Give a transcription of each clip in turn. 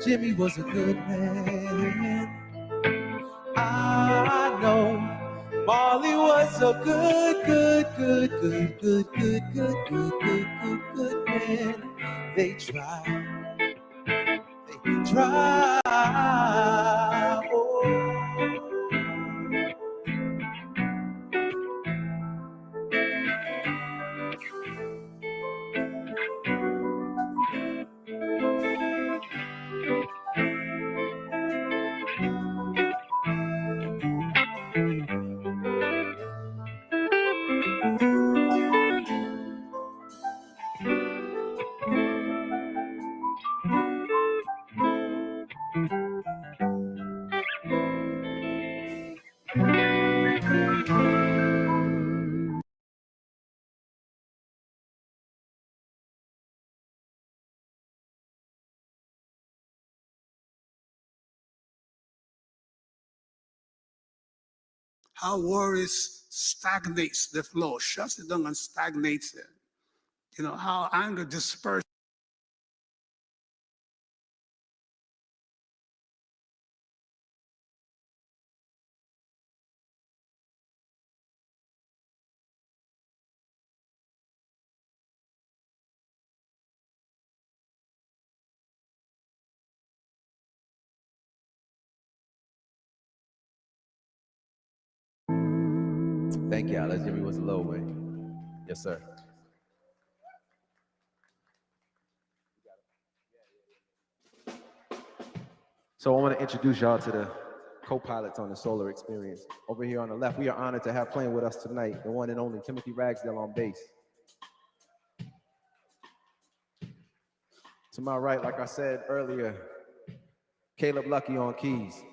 Jimmy was a good man. I know Marley was a good man. They tried. How worries stagnates the flow, shuts it down and stagnates it. You know, how anger disperses. Thank y'all. That Jimmy was a low way. Yes, sir. So I want to introduce y'all to the co-pilots on the solar experience. Over here on the left, we are honored to have playing with us tonight the one and only Timothy Ragsdale on bass. To my right, like I said earlier, Caleb Lucky on keys.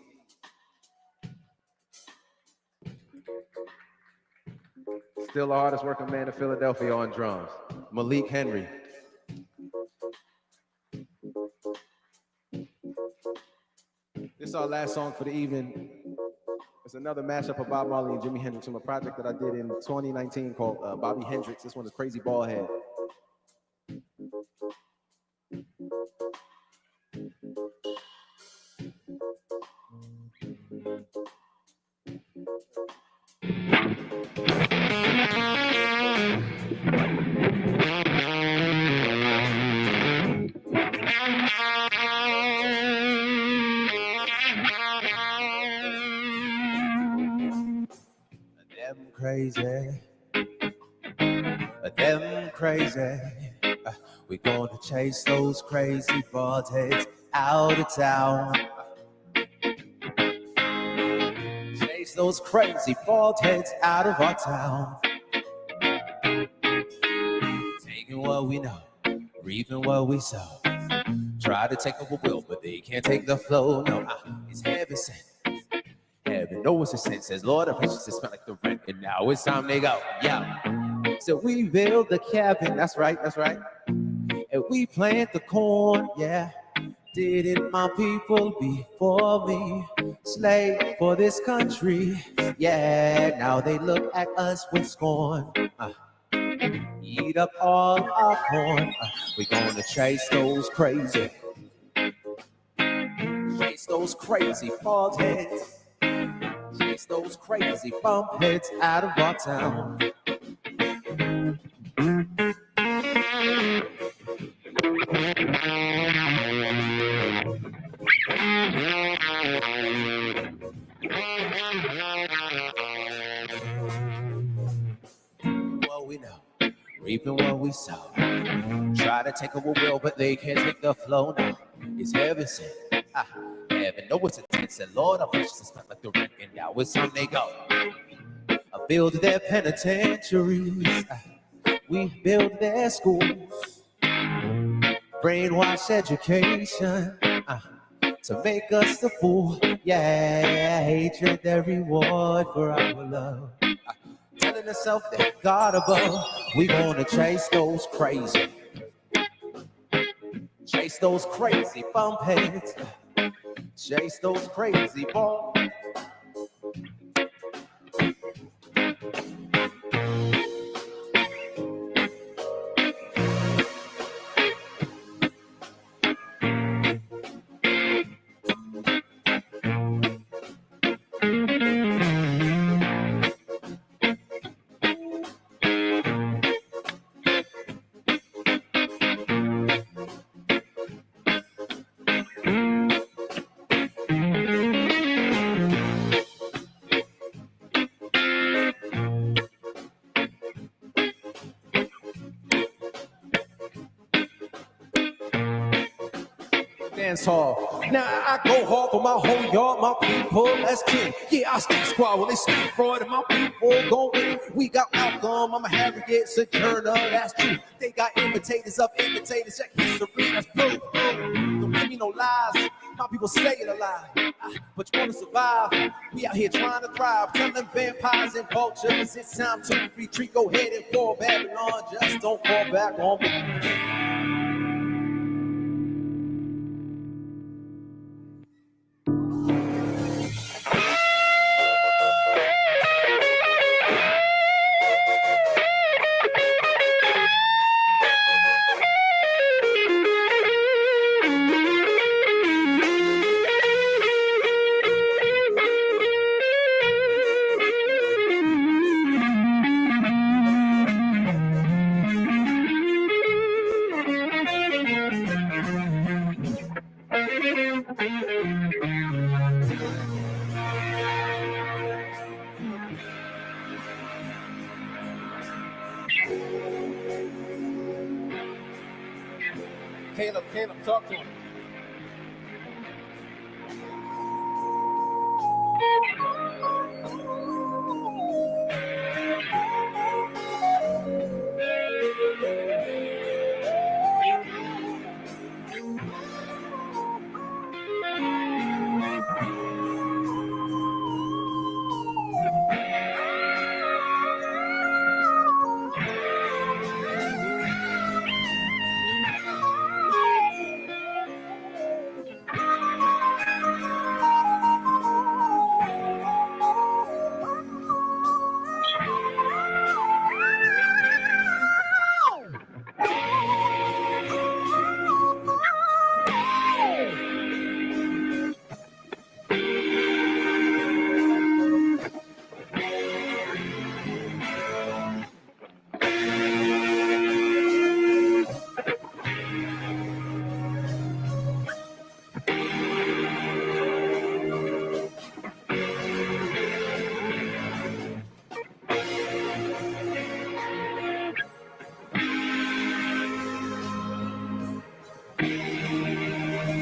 Still the hardest working man in Philadelphia on drums, Malik Henry. This is our last song for the evening. It's another mashup of Bob Marley and Jimi Hendrix from a project that I did in 2019 called Bobby Hendrix. This one is Crazy Ballhead. Them crazy. We're gonna chase those crazy bald heads out of town. Chase those crazy bald heads out of our town. Taking what we know, reaping what we sow. Try to take over will, but they can't take the flow. No, it's heaven sent. Heaven knows it's sent. Says, Lord, I patience is spent like the rent, and now it's time to go. Yeah. So we build the cabin, that's right, and we plant the corn, yeah. Didn't my people before me slave for this country? Yeah, now they look at us with scorn. Eat up all our corn. We're gonna chase those crazy bald heads. Chase those crazy bump heads out of our town. What we know, reaping what we sow. Try to take over will, but they can't take the flow. No, it's heaven sent. Heaven know what's intense, and Lord, our patience is spent like the rent, and now it's time they go. Build their penitentiaries. We build their schools. Brainwash education to make us the fool. Yeah, hatred, their reward for our love. Telling ourselves that God above, we gonna chase those crazy bump heads. Chase those crazy balls. dance hall. Now I go hard for my whole yard, my people, that's king. Yeah, I stay squad when they stay fraud and my people gon' win. We got Malcolm, I'm a Harriet, Sojourner, that's true. They got imitators of imitators, check history, that's proof. Don't give me no lies, my people staying alive. But you wanna survive, we out here trying to thrive. Tell them vampires and vultures, it's time to retreat. Go ahead and fall Babylon, just don't fall back on me. Caleb, talk to him.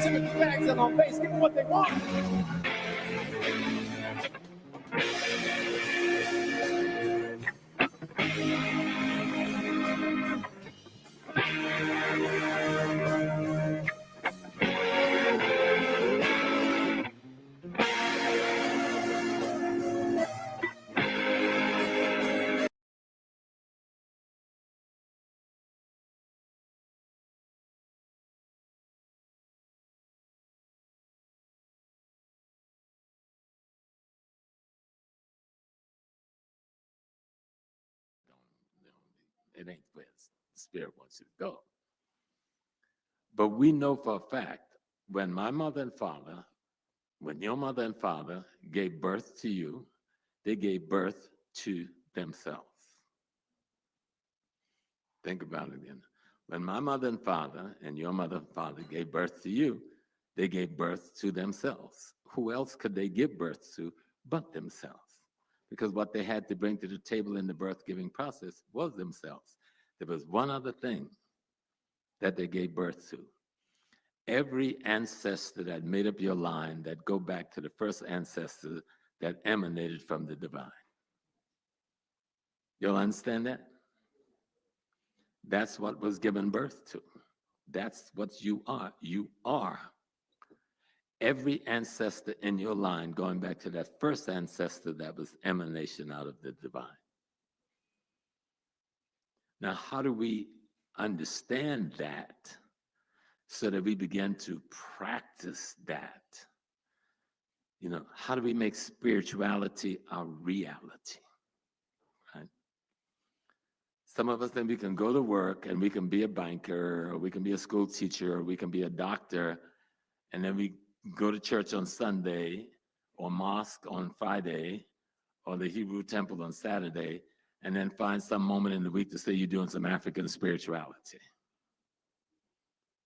Timothy Bags and on base, give them what they want. It ain't where the spirit wants you to go. But we know for a fact, when my mother and father, when your mother and father gave birth to you, they gave birth to themselves. Think about it again. When my mother and father and your mother and father gave birth to you, they gave birth to themselves. Who else could they give birth to but themselves? Because what they had to bring to the table in the birth-giving process was themselves. There was one other thing that they gave birth to. Every ancestor that made up your line that go back to the first ancestor that emanated from the divine. You'll understand that? That's what was given birth to. That's what you are. You are. Every ancestor in your line going back to that first ancestor that was emanation out of the divine. Now, how do we understand that so that we begin to practice that? You know, how do we make spirituality our reality? Right? Some of us, then we can go to work and we can be a banker, or we can be a school teacher, or we can be a doctor, and then we go to church on Sunday, or mosque on Friday, or the Hebrew temple on Saturday, and then find some moment in the week to say you're doing some African spirituality.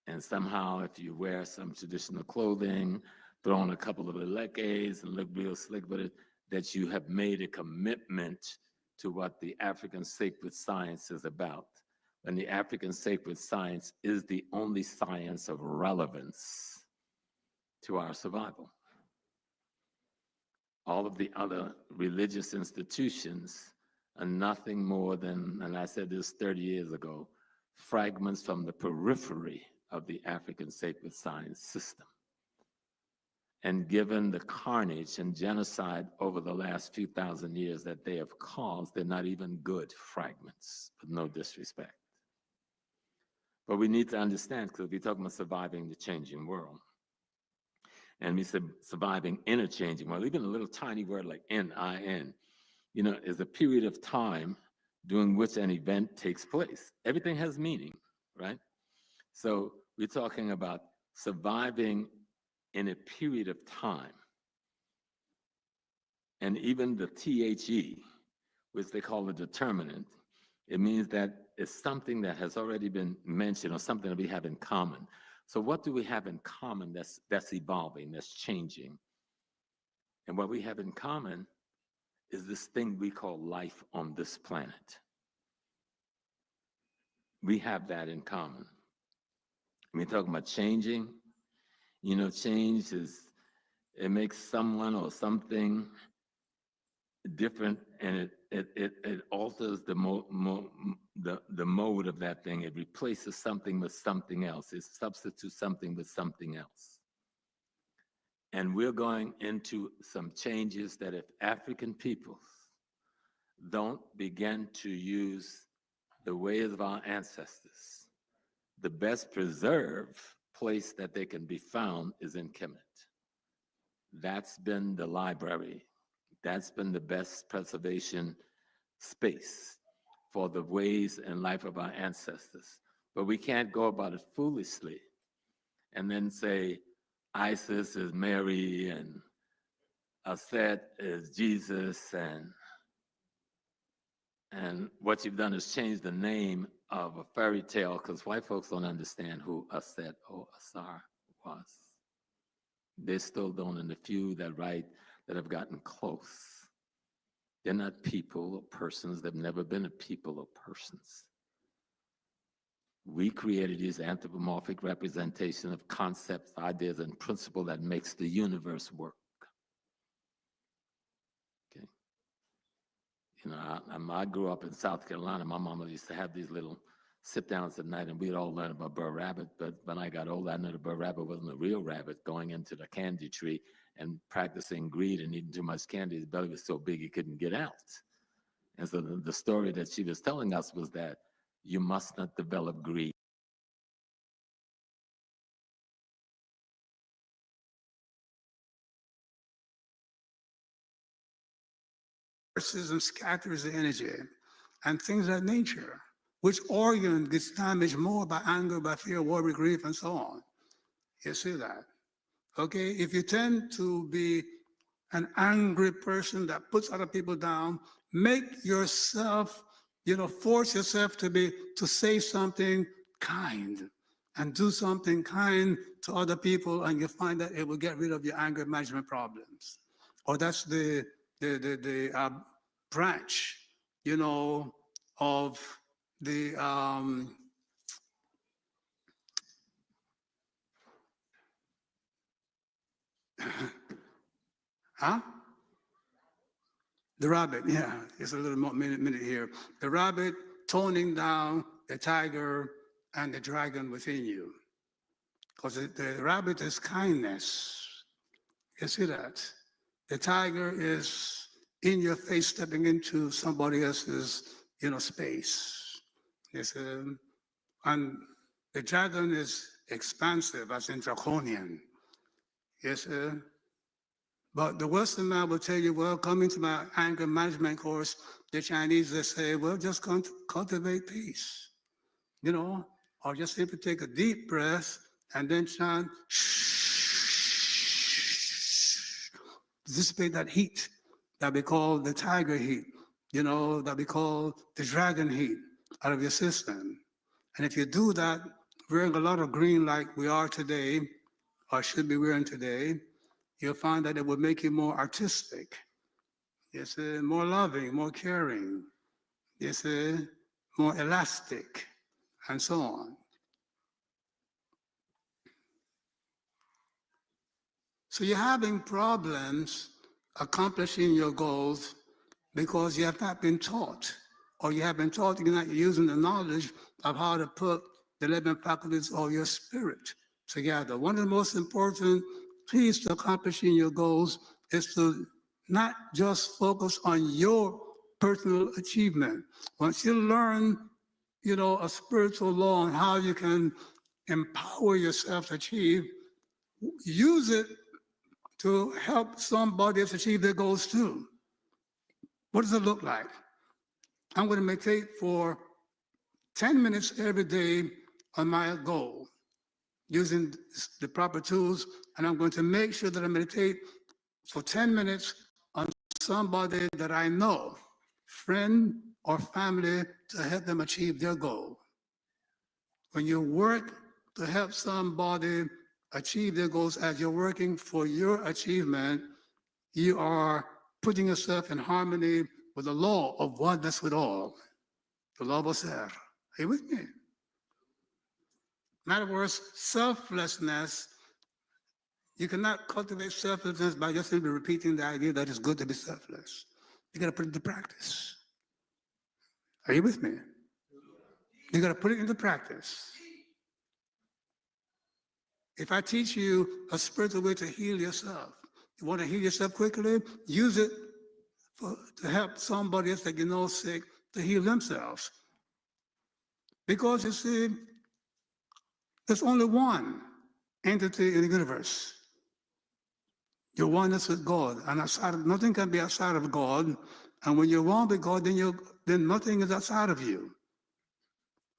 And somehow, if you wear some traditional clothing, throw on a couple of leques and look real slick with it, that you have made a commitment to what the African sacred science is about. And the African sacred science is the only science of relevance to our survival. All of the other religious institutions are nothing more than, and I said this 30 years ago, fragments from the periphery of the African sacred science system. And given the carnage and genocide over the last few thousand years that they have caused, they're not even good fragments, with no disrespect. But we need to understand, because we're talking about surviving the changing world. And we said surviving in a changing world, even a little tiny word like N-I-N, is a period of time during which an event takes place. Everything has meaning, right? So we're talking about surviving in a period of time. And even the THE, which they call a determinant, it means that it's something that has already been mentioned or something that we have in common. So what do we have in common that's evolving, that's changing? And what we have in common is this thing we call life on this planet. We have that in common. We're talking about changing. Change it makes someone or something different, and it alters the mode of that thing. It replaces something with something else. It substitutes something with something else. And we're going into some changes that if African peoples don't begin to use the ways of our ancestors, the best preserved place that they can be found is in Kemet. That's been the library. That's been the best preservation space for the ways and life of our ancestors. But we can't go about it foolishly and then say Isis is Mary and Aset is Jesus, and what you've done is change the name of a fairy tale, because white folks don't understand who Aset or Asar was. They still don't, and the few that write that have gotten close. They're not people or persons. They've never been a people or persons. We created these anthropomorphic representation of concepts, ideas, and principles that makes the universe work. Okay. I grew up in South Carolina. My mama used to have these little sit-downs at night, and we'd all learn about Burr Rabbit. But when I got older, I knew the Burr Rabbit wasn't a real rabbit going into the candy tree and practicing greed and eating too much candy. His belly was so big he couldn't get out. And so the story that she was telling us was that you must not develop greed. System scatters the energy and things of that nature. Which organ gets damaged more by anger, by fear, worry, grief, and so on? You see that? Okay, if you tend to be an angry person that puts other people down, make yourself, force yourself to say something kind and do something kind to other people, and you find that it will get rid of your anger management problems. Or that's the branch, of the huh? The rabbit, yeah, it's a little more minute here. The rabbit toning down the tiger and the dragon within you. Because the rabbit is kindness. You see that? The tiger is in your face, stepping into somebody else's, space. And the dragon is expansive, as in draconian. Yes, but the Western man will tell you, well, coming to my anger management course, the Chinese, they say, well, just cultivate peace, or just simply take a deep breath and then chant, dissipate that heat that we call the tiger heat, that we call the dragon heat out of your system. And if you do that, wearing a lot of green like we are today, or should be wearing today, you'll find that it will make you more artistic, more loving, more caring, more elastic, and so on. So you're having problems accomplishing your goals because you have not been taught, or you have been taught you're not using the knowledge of how to put the 11 faculties of your spirit together. One of the most important keys to accomplishing your goals is to not just focus on your personal achievement. Once you learn, a spiritual law on how you can empower yourself to achieve, use it to help somebody else achieve their goals too. What does it look like? I'm going to meditate for 10 minutes every day on my goal using the proper tools, and I'm going to make sure that I meditate for 10 minutes on somebody that I know, friend or family, to help them achieve their goal. When you work to help somebody achieve their goals as you're working for your achievement, you are putting yourself in harmony with the law of oneness with all, the law of Ser. Are you with me? In other words, selflessness, you cannot cultivate selflessness by just simply repeating the idea that it's good to be selfless. You got to put it into practice. Are you with me? You got to put it into practice. If I teach you a spiritual way to heal yourself, you want to heal yourself quickly, use it to help somebody else that you know sick to heal themselves. Because you see, there's only one entity in the universe. Your oneness with God, and nothing can be outside of God. And when you're one with God, then nothing is outside of you.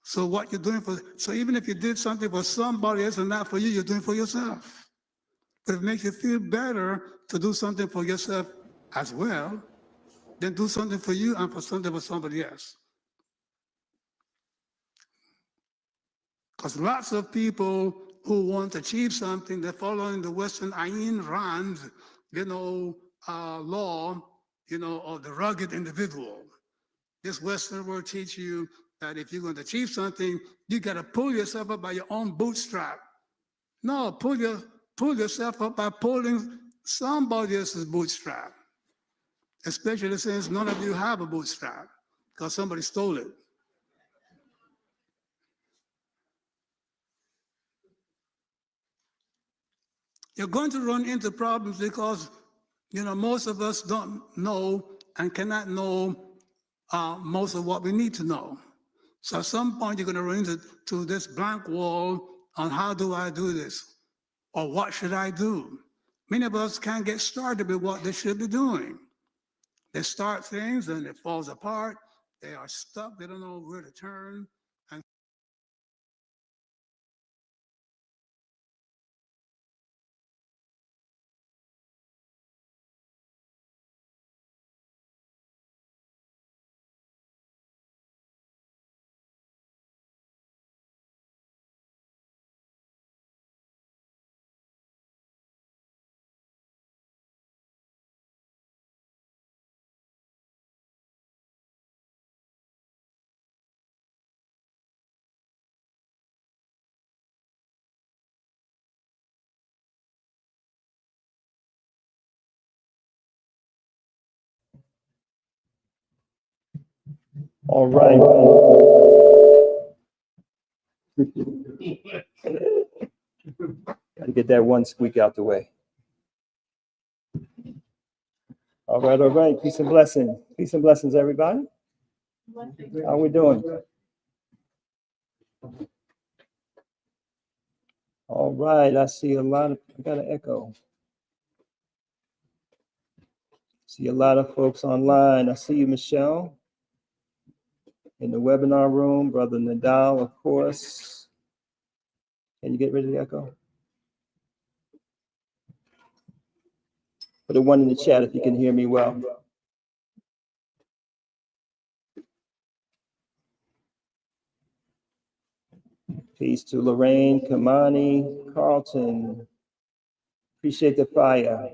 So what you're doing so even if you did something for somebody else and not for you, you're doing for yourself. But it makes you feel better to do something for yourself as well, then do something for you and for something for somebody else. Because lots of people who want to achieve something, they're following the Western Ayn Rand, law, of the rugged individual. This Western will teach you that if you're going to achieve something, you got to pull yourself up by your own bootstrap. No, pull yourself up by pulling somebody else's bootstrap, especially since none of you have a bootstrap because somebody stole it. You're going to run into problems because, most of us don't know and cannot know most of what we need to know. So at some point, you're going to run into this blank wall on how do I do this? Or what should I do? Many of us can't get started with what they should be doing. They start things and it falls apart. They are stuck. They don't know where to turn. And All right. Got to get that one squeak out the way. All right, all right. Peace and blessings. Peace and blessings, everybody. How we doing? All right. I see a lot of, I got an echo. See a lot of folks online. I see you, Michelle, in the webinar room. Brother Nadal, of course. Can you get rid of the echo? Put a one in the chat if you can hear me well. Peace to Lorraine, Kamani, Carlton. Appreciate the fire.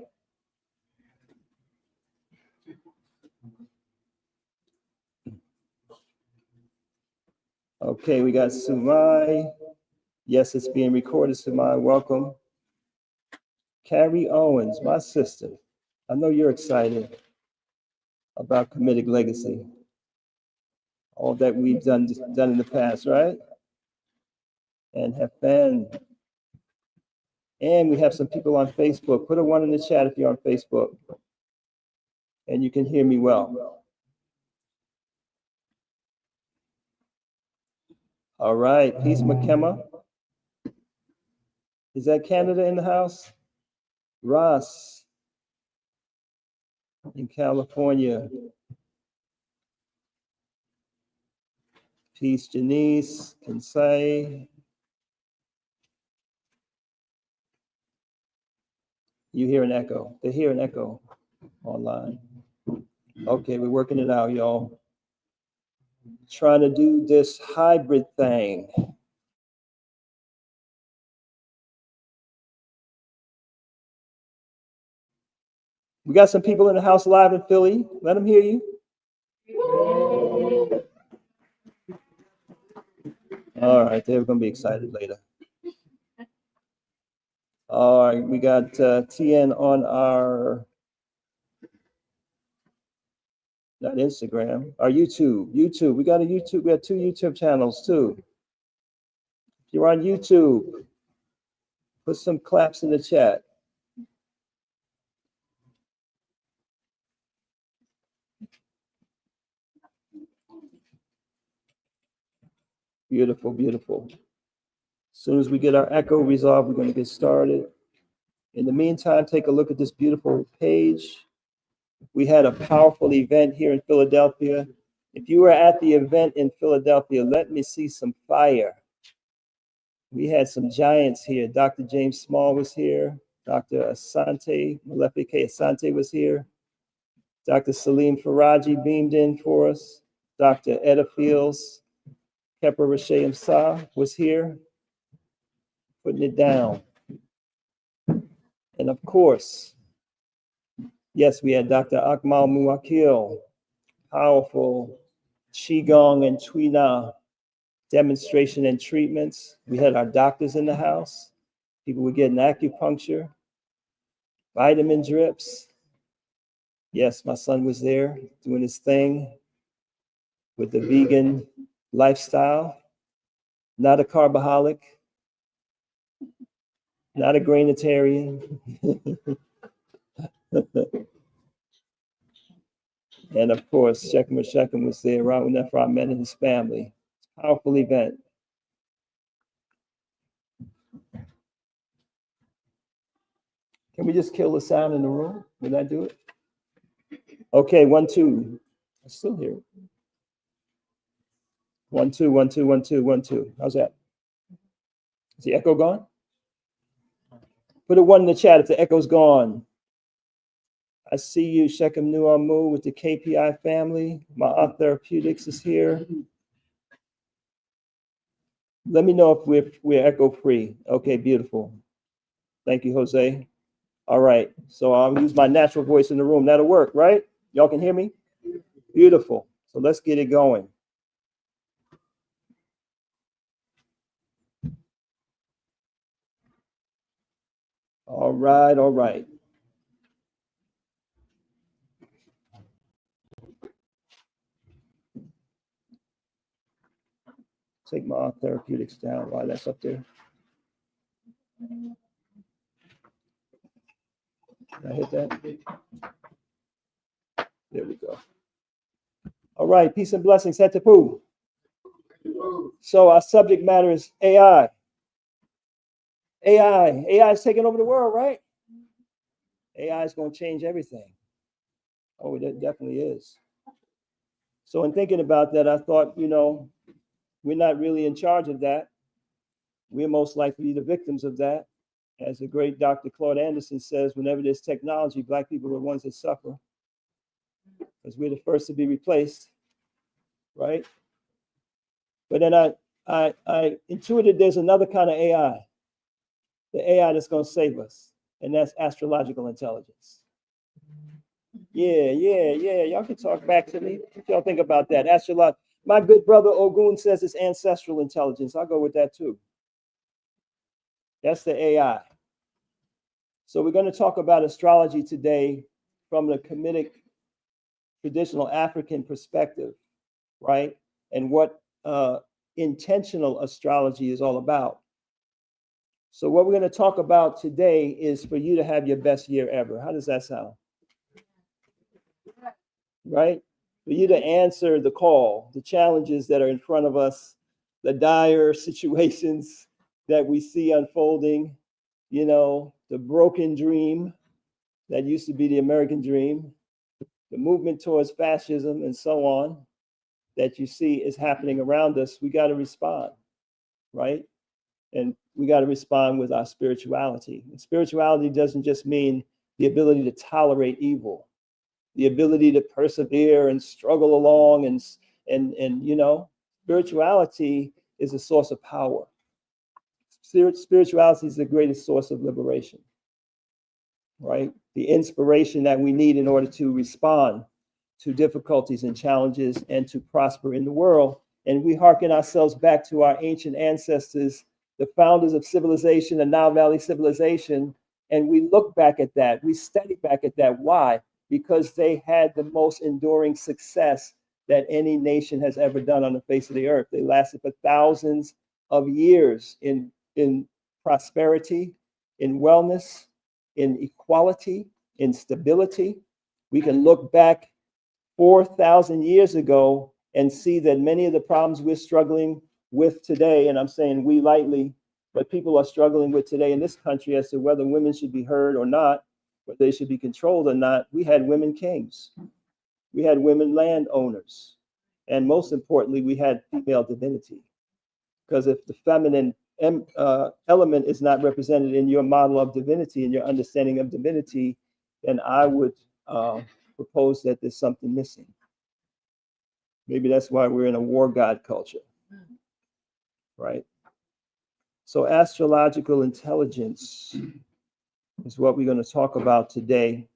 Okay, we got Sumai. Yes, it's being recorded, Sumai. Welcome. Carrie Owens, my sister. I know you're excited about comedic legacy. All that we've done in the past, right? And have been. And we have some people on Facebook. Put a 1 in the chat if you're on Facebook and you can hear me well. All right, Peace McKemma. Is that Canada in the house? Ross in California. Peace, Janice, Kinsei. You hear an echo. They hear an echo online. Okay, we're working it out, y'all. Trying to do this hybrid thing. We got some people in the house live in Philly. Let them hear you. All right, they're going to be excited later. All right, we got TN on our, not Instagram, our YouTube. We got a YouTube. We got 2 YouTube channels too. If you're on YouTube, put some claps in the chat. Beautiful, beautiful. As soon as we get our echo resolved, we're going to get started. In the meantime, take a look at this beautiful page. We had a powerful event here in Philadelphia. If you were at the event in Philadelphia, let me see some fire. We had some giants here. Dr. James Small was here. Dr. Asante, Malefique Asante was here. Dr. Salim Faraji beamed in for us. Dr. Etta Fields, Kepa Rasheem Sa was here, putting it down. And of course, yes, we had Dr. Akmal Muakil, powerful Qigong and Tuina demonstration and treatments. We had our doctors in the house. People were getting acupuncture, vitamin drips. Yes, my son was there doing his thing with the vegan lifestyle. Not a carboholic, not a grainitarian. And of course, Shechem was there, Raul Nephron and his family. Powerful event. Can we just kill the sound in the room? Would that do it? Okay, 1, 2. I still hear it. 1, 2, 1, 2, 1, 2, 1, 2. How's that? Is the echo gone? Put a 1 in the chat if the echo's gone. I see you, Shechem Nuamu, with the KPI family. Ma'at Therapeutics is here. Let me know if we're echo free. Okay, beautiful. Thank you, Jose. All right, so I'll use my natural voice in the room. That'll work, right? Y'all can hear me? Beautiful. So let's get it going. All right, all right. Take my therapeutics down while that's up there. Can I hit that? There we go. All right, peace and blessings. Hetapu. So our subject matter is AI. AI is taking over the world, right? AI is going to change everything. Oh, it definitely is. So in thinking about that, I thought, we're not really in charge of that. We're most likely the victims of that. As the great Dr. Claude Anderson says, whenever there's technology, Black people are the ones that suffer because we're the first to be replaced, right? But then I intuited there's another kind of AI, the AI that's going to save us, and that's astrological intelligence. Yeah. Y'all can talk back to me. What y'all think about that? My good brother Ogun says it's ancestral intelligence. I'll go with that too. That's the AI. So we're going to talk about astrology today from the Kemetic traditional African perspective, right? And what intentional astrology is all about. So what we're going to talk about today is for you to have your best year ever. How does that sound? Right? For you to answer the call, the challenges that are in front of us, the dire situations that we see unfolding, you know, the broken dream that used to be the American dream, the movement towards fascism and so on that you see is happening around us. We got to respond, right? And we got to respond with our spirituality. And spirituality doesn't just mean the ability to tolerate evil, the ability to persevere and struggle along, and you know, spirituality is a source of power. Spirituality is the greatest source of liberation, right? The inspiration that we need in order to respond to difficulties and challenges and to prosper in the world. And we hearken ourselves back to our ancient ancestors, the founders of civilization, the Nile Valley civilization, and we look back at that. We study back at that. Why? Because they had the most enduring success that any nation has ever done on the face of the earth. They lasted for thousands of years in prosperity, in wellness, in equality, in stability. We can look back 4,000 years ago and see that many of the problems we're struggling with today, and I'm saying we lightly, but people are struggling with today in this country as to whether women should be heard or not, whether they should be controlled or not. We had women kings, we had women landowners, and most importantly, we had female divinity. Because if the feminine element is not represented in your model of divinity and your understanding of divinity, then I would propose that there's something missing. Maybe that's why we're in a war god culture, right? So astrological intelligence is what we're going to talk about today.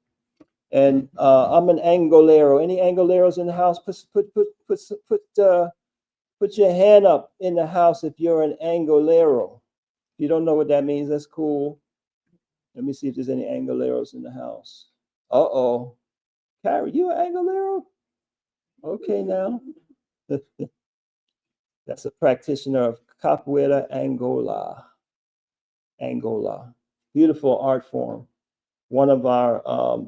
And I'm an Angolero. Any Angoleros in the house? Put your hand up in the house if you're an Angolero. If you don't know what that means, that's cool. Let me see if there's any Angoleros in the house. Uh-oh. Carrie, you an Angolero? Okay, now. That's a practitioner of Capoeira Angola. Angola. Beautiful art form. One of our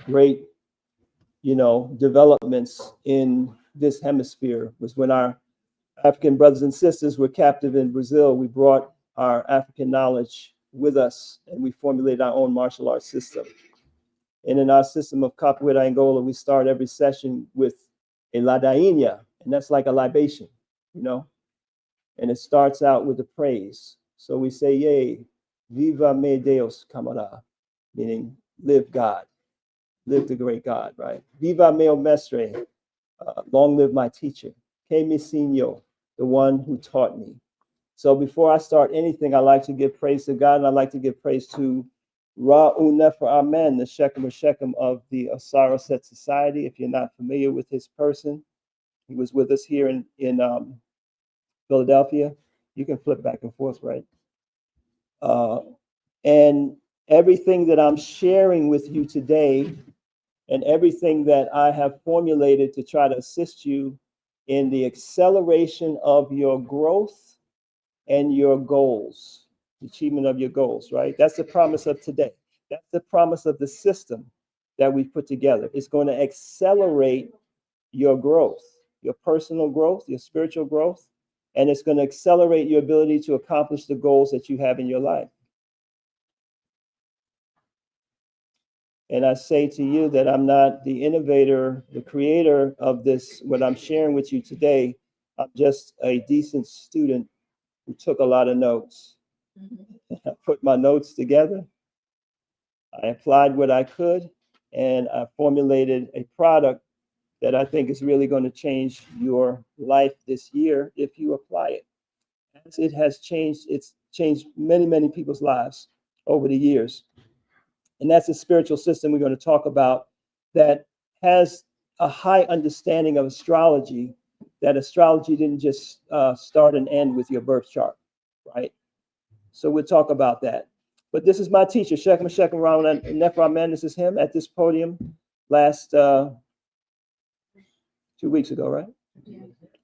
great, you know, developments in this hemisphere was when our African brothers and sisters were captive in Brazil. We brought our African knowledge with us and we formulated our own martial arts system. And in our system of Capoeira Angola, we start every session with a ladainha, and that's like a libation, you know, and it starts out with a praise. So we say, yay, viva me Deus, camara, meaning live God, live the great God, right? Viva meu mestre, long live my teacher. Que me ensinou, the one who taught me. So before I start anything, I like to give praise to God, and I like to give praise to Ra'u Nefer Amen, the Shechem or Shechem of the Osara Set Society. If you're not familiar with his person, he was with us here in Philadelphia. You can flip back and forth, right? And everything that I'm sharing with you today and everything that I have formulated to try to assist you in the acceleration of your growth and your goals, achievement of your goals, right? That's the promise of today. That's the promise of the system that we put together. It's going to accelerate your growth, your personal growth, your spiritual growth, and it's going to accelerate your ability to accomplish the goals that you have in your life. And I say to you that I'm not the innovator, the creator of this, what I'm sharing with you today. I'm just a decent student who took a lot of notes. I put my notes together. I applied what I could, and I formulated a product that I think is really going to change your life this year if you apply it. As it has changed, it's changed many, many people's lives over the years. And that's a spiritual system we're going to talk about that has a high understanding of astrology, that astrology didn't just start and end with your birth chart, right? So we'll talk about that. But this is my teacher, Shechem Raman Nephraman. This is him at this podium last 2 weeks ago, right?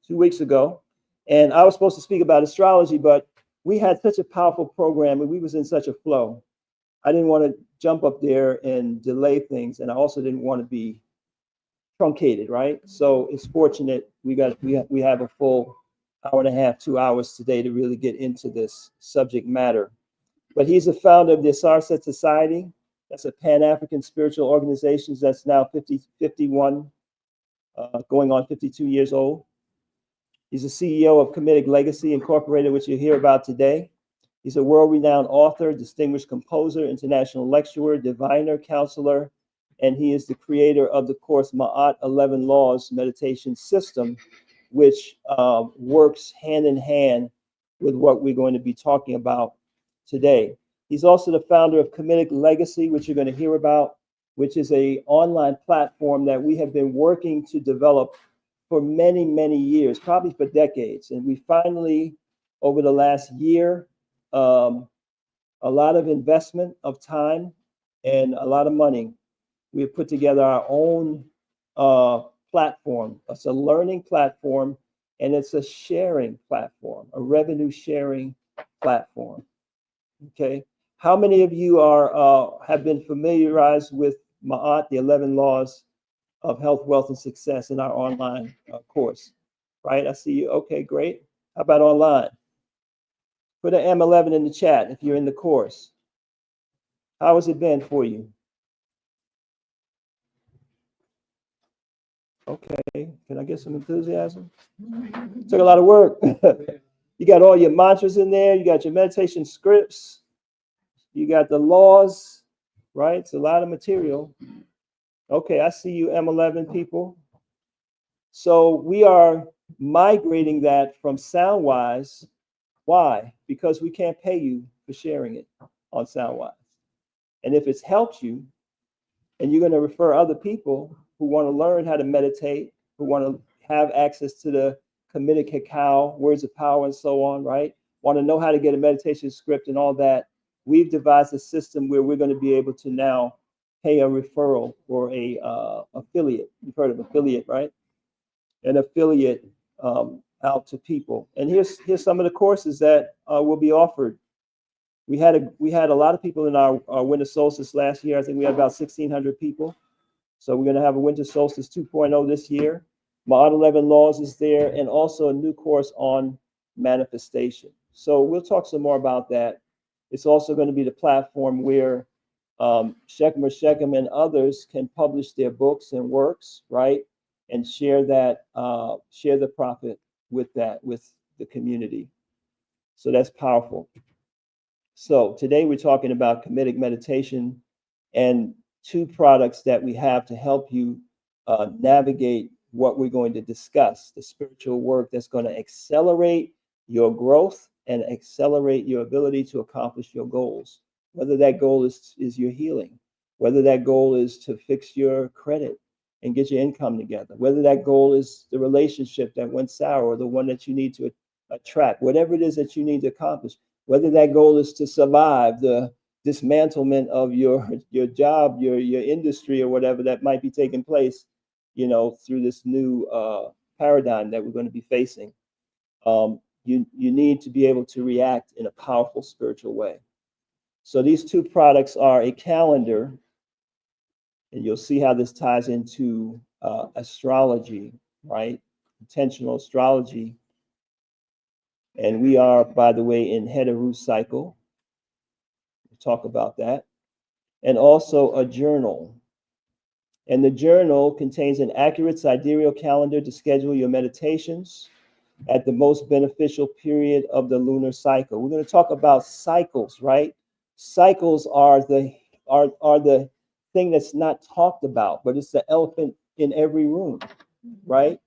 2 weeks ago. And I was supposed to speak about astrology, but we had such a powerful program and we was in such a flow. I didn't want to jump up there and delay things. And I also didn't want to be truncated, right? So it's fortunate we have a full hour and a half, 2 hours today to really get into this subject matter. But he's the founder of the Sarset Society. That's a Pan-African spiritual organization that's now 51, going on 52 years old. He's the CEO of Comedic Legacy Incorporated, which you'll hear about today. He's a world-renowned author, distinguished composer, international lecturer, diviner, counselor, and he is the creator of the course Ma'at 11 Laws meditation system, which works hand in hand with what we're going to be talking about today. He's also the founder of Comedic Legacy, which you're going to hear about, which is an online platform that we have been working to develop for many, many years, probably for decades. And we finally, over the last year, a lot of investment of time and a lot of money, we have put together our own platform. It's a learning platform, and it's a sharing platform, a revenue sharing platform. Okay, how many of you are have been familiarized with Ma'at, the 11 Laws of Health, Wealth, and Success in our online course? Right, I see you. Okay, great. How about online? Put an M11 in the chat if you're in the course. How has it been for you? Okay, can I get some enthusiasm? Took a lot of work. You got all your mantras in there. You got your meditation scripts. You got the laws, right? It's a lot of material. Okay, I see you M11 people. So we are migrating that from Soundwise. Why? Because we can't pay you for sharing it on Soundwise. And if it's helped you, and you're going to refer other people who want to learn how to meditate, who want to have access to the Comedic cacao, words of power, and so on, right? Want to know how to get a meditation script and all that. We've devised a system where we're going to be able to now pay a referral or a affiliate. You've heard of affiliate, right? An affiliate out to people. And here's some of the courses that will be offered. We had a lot of people in our winter solstice last year. I think we had about 1,600 people. So we're going to have a winter solstice 2.0 this year. Ma'at 11 Laws is there, and also a new course on manifestation. So we'll talk some more about that. It's also going to be the platform where Shechem and others can publish their books and works, right? And share that, share the profit with the community. So that's powerful. So today we're talking about comedic meditation and 2 products that we have to help you navigate what we're going to discuss, the spiritual work that's going to accelerate your growth and accelerate your ability to accomplish your goals. Whether that goal is your healing, whether that goal is to fix your credit and get your income together, whether that goal is the relationship that went sour or the one that you need to attract, whatever it is that you need to accomplish, whether that goal is to survive the dismantlement of your job, your industry, or whatever that might be taking place, through this new paradigm that we're going to be facing. You need to be able to react in a powerful spiritual way. So these 2 products are a calendar, and you'll see how this ties into astrology, right? Intentional astrology. And we are, by the way, in Heteru cycle. We'll talk about that. And also a journal. And the journal contains an accurate sidereal calendar to schedule your meditations at the most beneficial period of the lunar cycle. We're going to talk about cycles, right? Cycles are the thing that's not talked about, but it's the elephant in every room, right?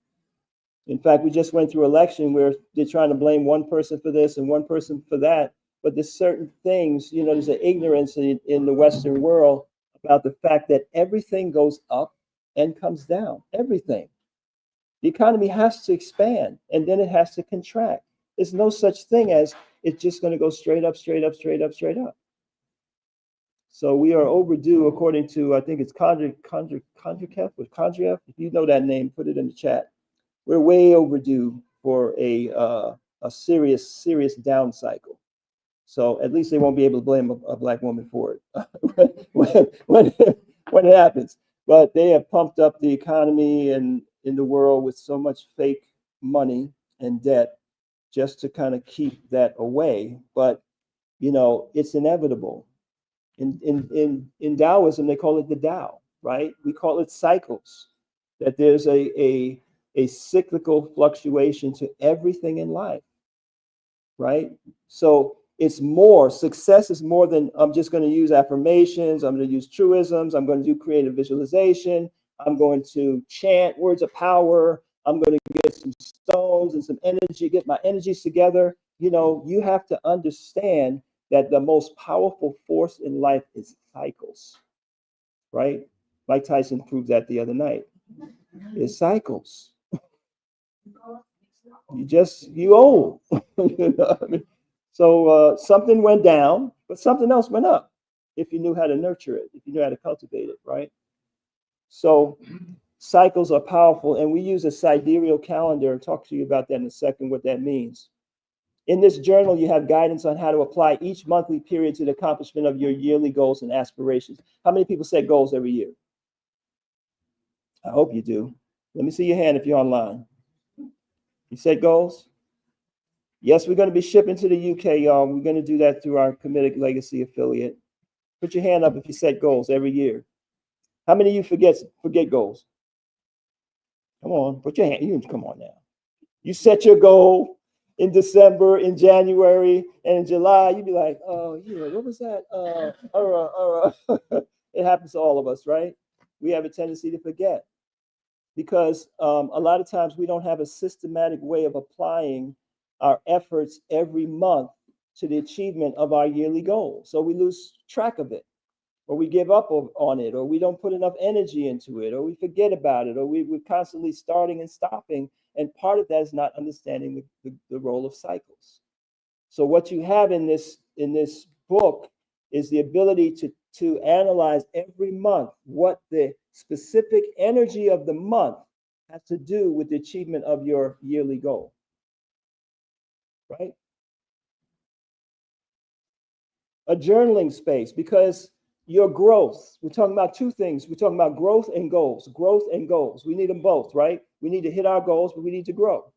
In fact, we just went through election where they're trying to blame one person for this and one person for that. But there's certain things, there's an ignorance in the Western world about the fact that everything goes up and comes down. Everything. The economy has to expand and then it has to contract. There's no such thing as it's just going to go straight up, straight up, straight up, straight up. So we are overdue, according to, I think it's Kondratiev. If you know that name, put it in the chat. We're way overdue for a serious down cycle. So at least they won't be able to blame a black woman for it when it happens. But they have pumped up the economy and in the world with so much fake money and debt just to kind of keep that away. But you know, it's inevitable. In Taoism, they call it the Tao, right? We call it cycles. That there's a cyclical fluctuation to everything in life, right? So it's more, success is more than I'm just going to use affirmations, I'm going to use truisms, I'm going to do creative visualization, I'm going to chant words of power, I'm going to get some stones and some energy, get my energies together. You know, you have to understand that the most powerful force in life is cycles, right? Mike Tyson proved that the other night. It's cycles. You old. You know what I mean? So something went down, but something else went up if you knew how to nurture it, if you knew how to cultivate it, right? So cycles are powerful, and we use a sidereal calendar. I'll talk to you about that in a second, what that means. In this journal, you have guidance on how to apply each monthly period to the accomplishment of your yearly goals and aspirations. How many people set goals every year? I hope you do. Let me see your hand if you're online. You set goals? Yes, we're going to be shipping to the UK, y'all. We're going to do that through our Comedic Legacy affiliate. Put your hand up if you set goals every year. How many of you forget goals? Come on, put your hand. You come on now. You set your goal in December, in January, and in July. You'd be like, oh, yeah, what was that? It happens to all of us, right? We have a tendency to forget because a lot of times we don't have a systematic way of applying our efforts every month to the achievement of our yearly goal. So we lose track of it, or we give up on it, or we don't put enough energy into it, or we forget about it, or we're constantly starting and stopping. And part of that is not understanding the role of cycles. So what you have in this book is the ability to analyze every month what the specific energy of the month has to do with the achievement of your yearly goal. Right? A journaling space, because your growth, we're talking about two things. We're talking about growth and goals. Growth and goals. We need them both, right? We need to hit our goals, but we need to grow.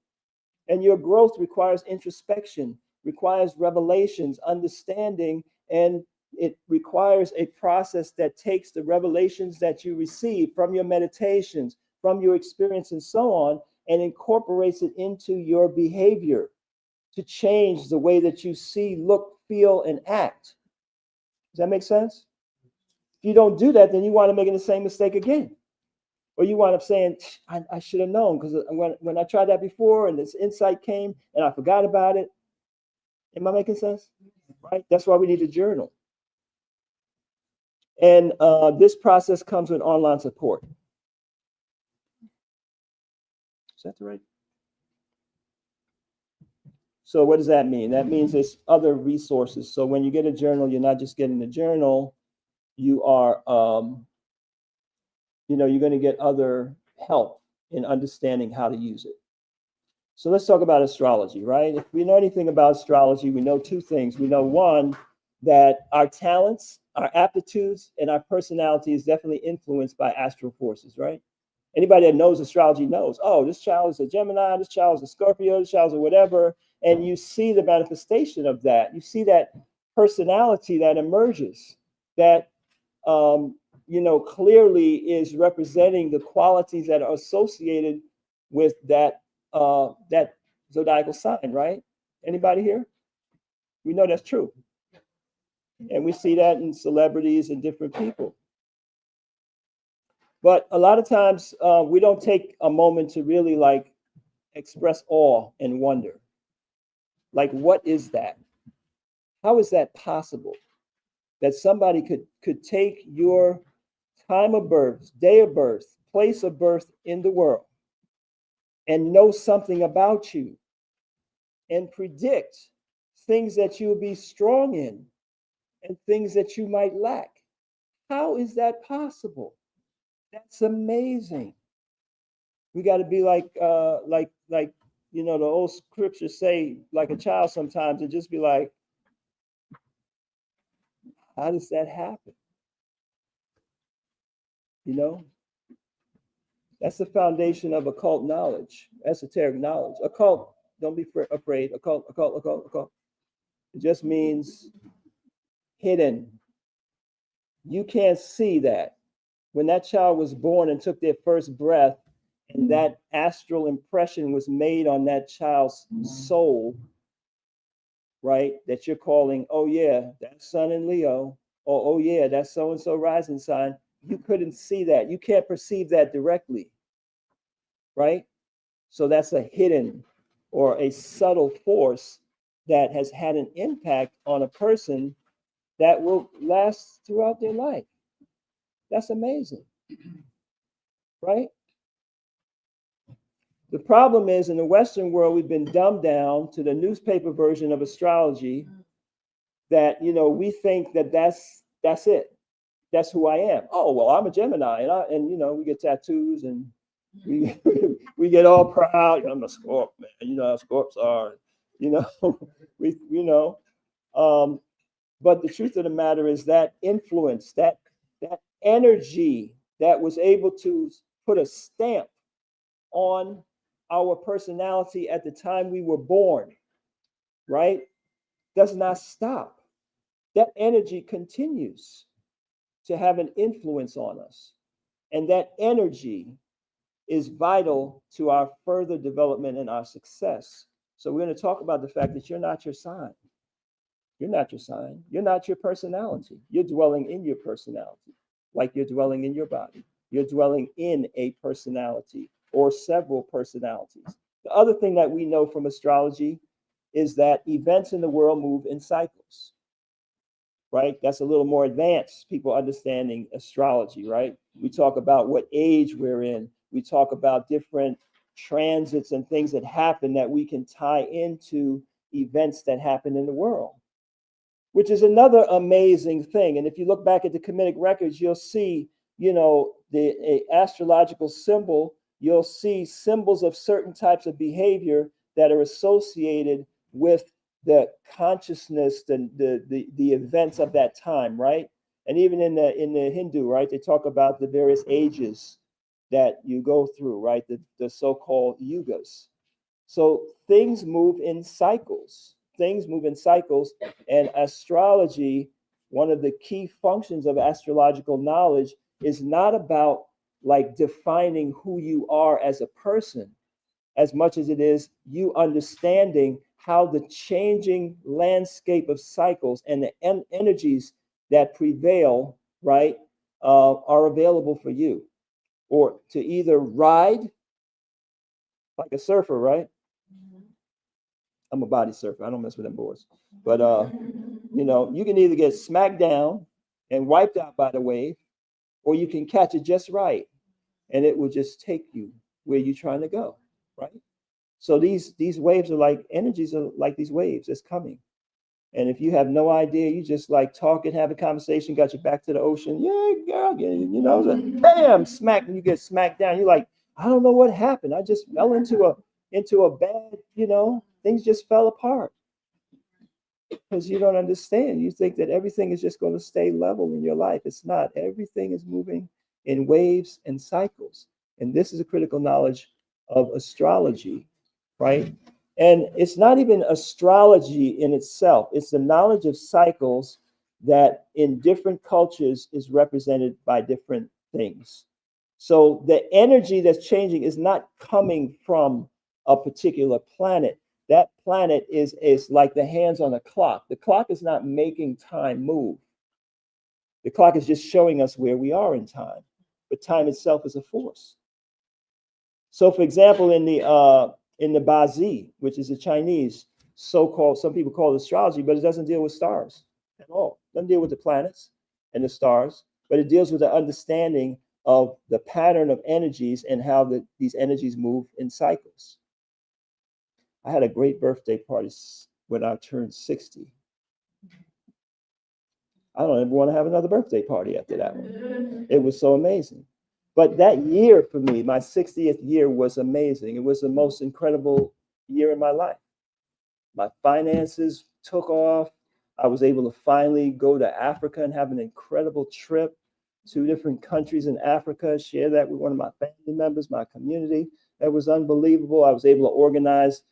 And your growth requires introspection, requires revelations, understanding, and it requires a process that takes the revelations that you receive from your meditations, from your experience, and so on, and incorporates it into your behavior to change the way that you see, look, feel, and act. Does that make sense? If you don't do that, then you wind up making the same mistake again. Or you wind up saying, I should have known, because when I tried that before and this insight came and I forgot about it. Am I making sense? Right? That's why we need a journal. And this process comes with online support. Is that the right? So what does that mean? That means there's other resources. So when you get a journal, you're not just getting the journal, you are, you're going to get other help in understanding how to use it. So let's talk about astrology, right? If we know anything about astrology, we know two things. We know, one, that our talents, our aptitudes, and our personality is definitely influenced by astral forces, right? Anybody that knows astrology knows, oh, this child is a Gemini, this child is a Scorpio, this child is a whatever. And you see the manifestation of that. You see that personality that emerges, that, clearly is representing the qualities that are associated with that zodiacal sign, right? Anybody here? We know that's true. And we see that in celebrities and different people. But a lot of times we don't take a moment to really express awe and wonder. Like, what is that? How is that possible? That somebody could take your time of birth, day of birth, place of birth in the world and know something about you and predict things that you'll be strong in and things that you might lack. How is that possible? That's amazing. We got to be like you know, the old scriptures say, like a child sometimes, and just be like, how does that happen? You know, that's the foundation of occult knowledge, esoteric knowledge. Occult, don't be afraid. Occult, occult, occult, occult. It just means hidden. You can't see that. When that child was born and took their first breath, and that astral impression was made on that child's soul, right? That you're calling, oh yeah, that's Sun in Leo, or oh yeah, that's so and so rising sign. You couldn't see that. You can't perceive that directly, right? So that's a hidden or a subtle force that has had an impact on a person that will last throughout their life. That's amazing, right? The problem is, in the Western world, we've been dumbed down to the newspaper version of astrology, that, you know, we think that that's it. That's who I am. Oh, well, I'm a Gemini, and you know, we get tattoos and we we get all proud. I'm a Scorp, man. You know how Scorps are. You know, but the truth of the matter is that influence, that energy that was able to put a stamp on our personality at the time we were born, right, does not stop. That energy continues to have an influence on us. And that energy is vital to our further development and our success. So we're going to talk about the fact that you're not your sign. You're not your sign. You're not your personality. You're dwelling in your personality, like you're dwelling in your body. You're dwelling in a personality or several personalities. The other thing that we know from astrology is that events in the world move in cycles, right? That's a little more advanced, people understanding astrology, right? We talk about what age we're in. We talk about different transits and things that happen that we can tie into events that happen in the world, which is another amazing thing. And if you look back at the Kemetic records, you'll see, you know, the astrological symbol, you'll see symbols of certain types of behavior that are associated with the consciousness, the events of that time, right? And even in the Hindu, right, they talk about the various ages that you go through, right? The so-called yugas. So things move in cycles. Things move in cycles, and astrology, one of the key functions of astrological knowledge, is not about like defining who you are as a person, as much as it is you understanding how the changing landscape of cycles and the energies that prevail, right, are available for you, or to either ride like a surfer, right? I'm a body surfer. I don't mess with them boards. But you know, you can either get smacked down and wiped out by the wave, or you can catch it just right, and it will just take you where you're trying to go, right? So these waves are like energies, are like these waves that's coming. And if you have no idea, you just like talk and have a conversation, got you back to the ocean. Yeah, girl, you know, bam, smack, and you get smacked down. You're like, I don't know what happened. I just fell into a bad, you know, things just fell apart. Because you don't understand. You think that everything is just going to stay level in your life. It's not. Everything is moving in waves and cycles. And this is a critical knowledge of astrology, right? And it's not even astrology in itself, it's the knowledge of cycles that in different cultures is represented by different things. So the energy that's changing is not coming from a particular planet. That planet is like the hands on a clock. The clock is not making time move. The clock is just showing us where we are in time. But time itself is a force. So, for example, in the Bazi, which is the Chinese so-called, some people call it astrology, but it doesn't deal with stars at all. It doesn't deal with the planets and the stars, but it deals with the understanding of the pattern of energies and how these energies move in cycles. I had a great birthday party when I turned 60. I don't ever want to have another birthday party after that one. It was so amazing. But that year for me, my 60th year, was amazing. It was the most incredible year in my life. My finances took off. I was able to finally go to Africa and have an incredible trip. 2 different countries in Africa, share that with one of my family members, my community. That was unbelievable. I was able to organize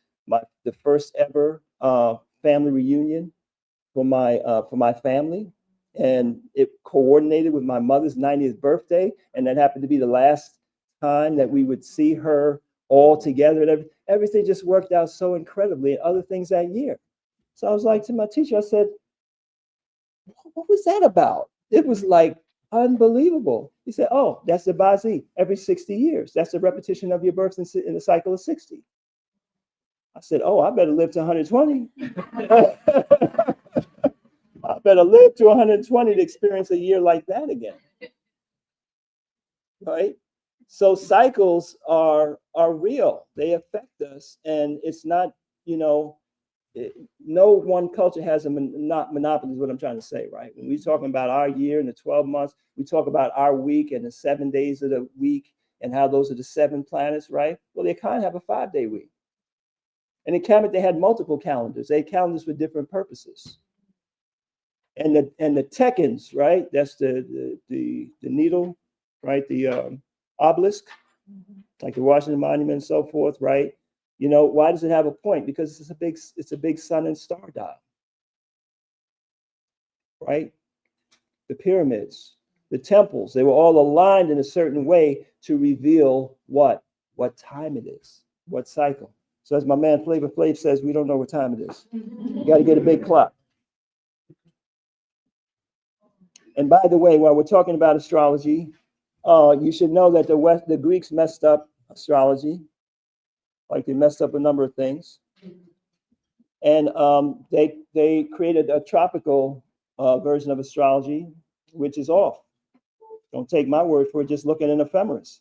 the first ever family reunion for my family, and it coordinated with my mother's 90th birthday, and that happened to be the last time that we would see her all together, and everything just worked out so incredibly, and other things that year. So I was like to my teacher, I said, what was that about? It was like unbelievable. He said, oh, that's the Bazi, every 60 years. That's the repetition of your birth in the cycle of 60. I said, oh, I better live to 120. I better live to 120 to experience a year like that again. Right? So cycles are real. They affect us. And it's not, no one culture has a monopoly is what I'm trying to say, right? When we're talking about our year and the 12 months, we talk about our week and the 7 days of the week and how those are the 7 planets, right? Well, they kind of have a 5-day week. And in Kemet, they had multiple calendars. They had calendars for different purposes. And the tekens, right? That's the needle, right? The obelisk, like the Washington Monument and so forth, right? Why does it have a point? Because it's a big sun and star dial, right? The pyramids, the temples, they were all aligned in a certain way to reveal what time it is, what cycle. So as my man Flavor Flav says, we don't know what time it is. You got to get a big clock. And by the way, while we're talking about astrology, you should know that the Greeks messed up astrology, like they messed up a number of things. And they created a tropical version of astrology, which is off. Don't take my word for it, just look at an ephemeris.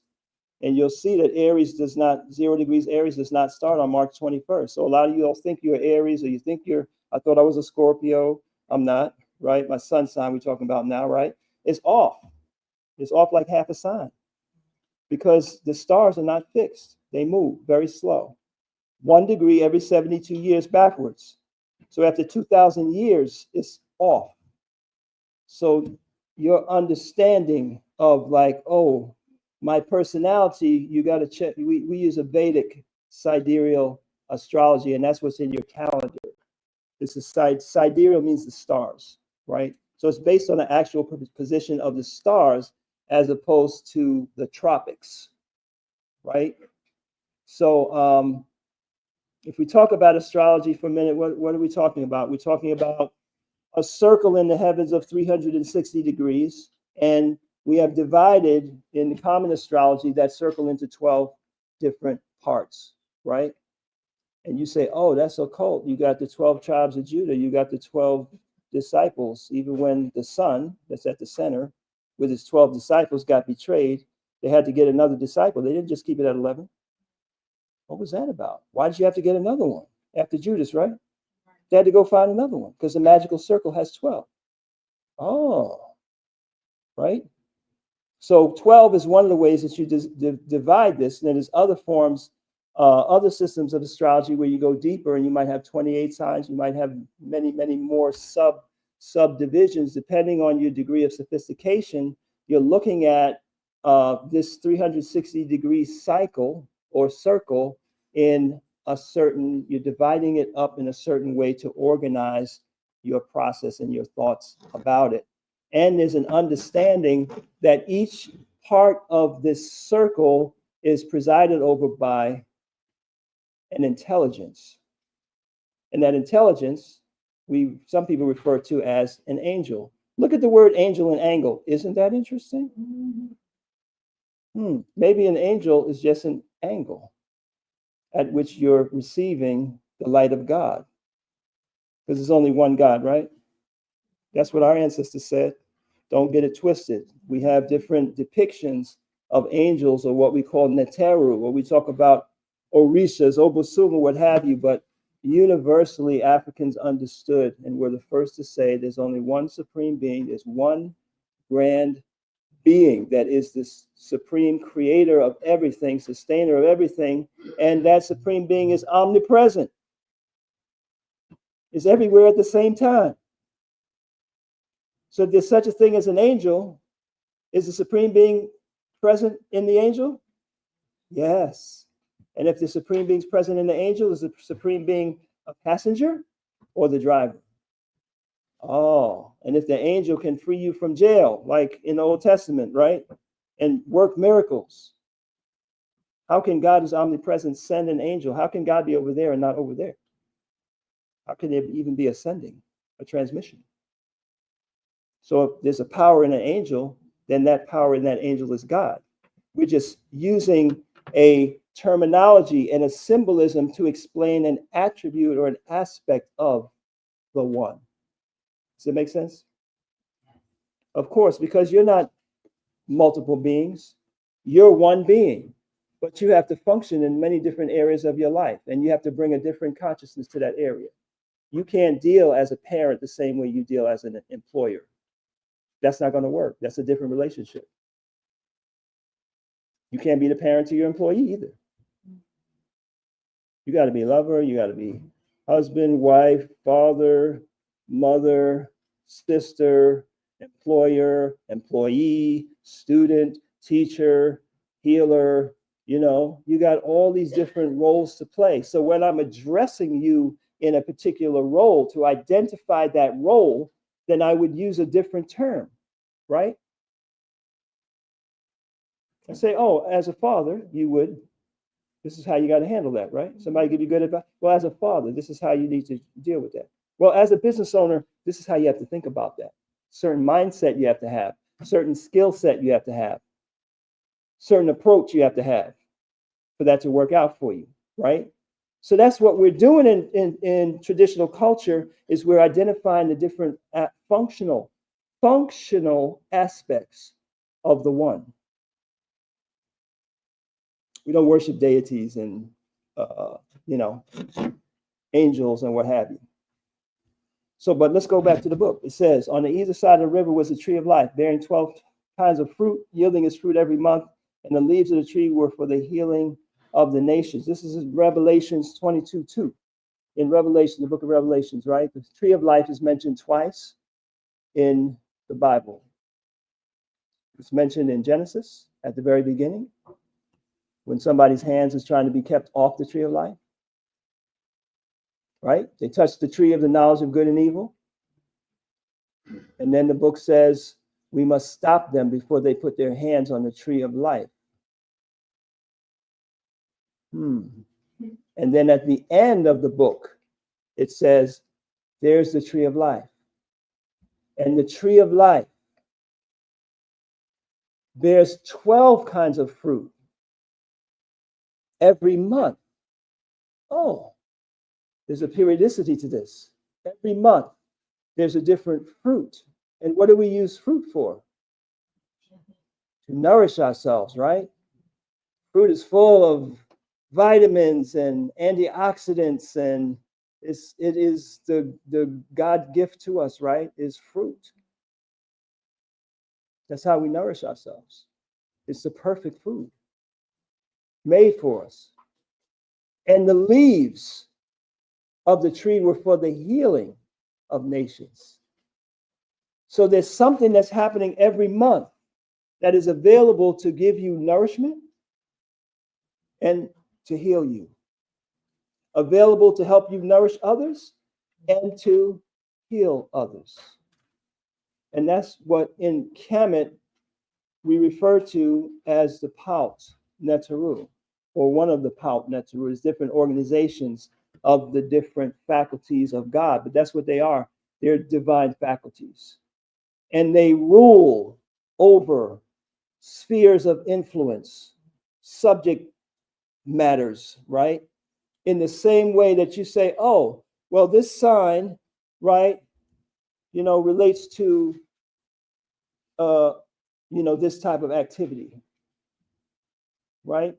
And you'll see that Aries 0 degrees Aries does not start on March 21st. So a lot of you all think you're Aries, or you think I thought I was a Scorpio. I'm not, right? My sun sign we're talking about now, right? It's off. It's off like half a sign because the stars are not fixed. They move very slow. 1 degree every 72 years backwards. So after 2,000 years, it's off. So your understanding of like, oh, my personality, you got to check. We use a Vedic sidereal astrology, and that's what's in your calendar. It's a sidereal means the stars, right? So it's based on the actual position of the stars as opposed to the tropics, right? So if we talk about astrology for a minute, what are we talking about? We're talking about a circle in the heavens of 360 degrees, and we have divided in the common astrology that circle into 12 different parts, right? And you say, oh, that's occult. You got the 12 tribes of Judah. You got the 12 disciples. Even when the sun that's at the center with his 12 disciples got betrayed, they had to get another disciple. They didn't just keep it at 11. What was that about? Why did you have to get another one after Judas, right? They had to go find another one because the magical circle has 12. Oh, right? So 12 is one of the ways that you divide this. And then there's other forms, other systems of astrology where you go deeper and you might have 28 signs. You might have many, many more subdivisions depending on your degree of sophistication. You're looking at this 360 degree cycle or circle in a certain, you're dividing it up in a certain way to organize your process and your thoughts about it. And there's an understanding that each part of this circle is presided over by an intelligence. And that intelligence, some people refer to as an angel. Look at the word angel and angle. Isn't that interesting? Maybe an angel is just an angle at which you're receiving the light of God. Because there's only one God, right? That's what our ancestors said. Don't get it twisted. We have different depictions of angels, or what we call Neteru, or we talk about Orishas, Obosuma, what have you, but universally Africans understood and were the first to say there's only one supreme being, there's one grand being that is the supreme creator of everything, sustainer of everything, and that supreme being is omnipresent. It's everywhere at the same time. So if there's such a thing as an angel, is the supreme being present in the angel? Yes. And if the supreme being is present in the angel, is the supreme being a passenger or the driver? Oh, and if the angel can free you from jail, like in the Old Testament, right? And work miracles, how can God, who's omnipresent, send an angel? How can God be over there and not over there? How can there even be a sending, a transmission? So if there's a power in an angel, then that power in that angel is God. We're just using a terminology and a symbolism to explain an attribute or an aspect of the one. Does it make sense? Of course, because you're not multiple beings, you're one being, but you have to function in many different areas of your life, and you have to bring a different consciousness to that area. You can't deal as a parent the same way you deal as an employer. That's not going to work. That's a different relationship. You can't be the parent to your employee either. You got to be a lover. You got to be husband, wife, father, mother, sister, employer, employee, student, teacher, healer. You know, you got all these different roles to play. So when I'm addressing you in a particular role to identify that role, then I would use a different term, right? I say, oh, as a father, you would, this is how you got to handle that, right? Somebody give you good advice. Well, as a father, this is how you need to deal with that. Well, as a business owner, this is how you have to think about that. Certain mindset you have to have, certain skill set you have to have, certain approach you have to have for that to work out for you, right? So that's what we're doing in traditional culture, is we're identifying the different functional aspects of the one. We don't worship deities and angels and what have you. So, but let's go back to the book. It says, on the either side of the river was a tree of life, bearing 12 kinds of fruit, yielding its fruit every month, and the leaves of the tree were for the healing of the nations. This is Revelations 22:2. In Revelation, the book of Revelations, right? The tree of life is mentioned twice in the Bible. It's mentioned in Genesis at the very beginning, when somebody's hands is trying to be kept off the tree of life, right? They touch the tree of the knowledge of good and evil. And then the book says we must stop them before they put their hands on the tree of life. And then at the end of the book, it says, there's the tree of life. And the tree of life bears 12 kinds of fruit every month. Oh, there's a periodicity to this. Every month, there's a different fruit. And what do we use fruit for? To nourish ourselves, right? Fruit is full of vitamins and antioxidants, and it is the God gift to us, right? Is fruit. That's how we nourish ourselves. It's the perfect food made for us. And the leaves of the tree were for the healing of nations. So there's something that's happening every month that is available to give you nourishment and to heal you. Available to help you nourish others and to heal others. And that's what in Kemet we refer to as the Paut Neteru, or one of the Paut Neteru. Is different organizations of the different faculties of God, but that's what they are. They're divine faculties. And they rule over spheres of influence, subject matters, right? In the same way that you say, oh, well, this sign, right, relates to, this type of activity, right?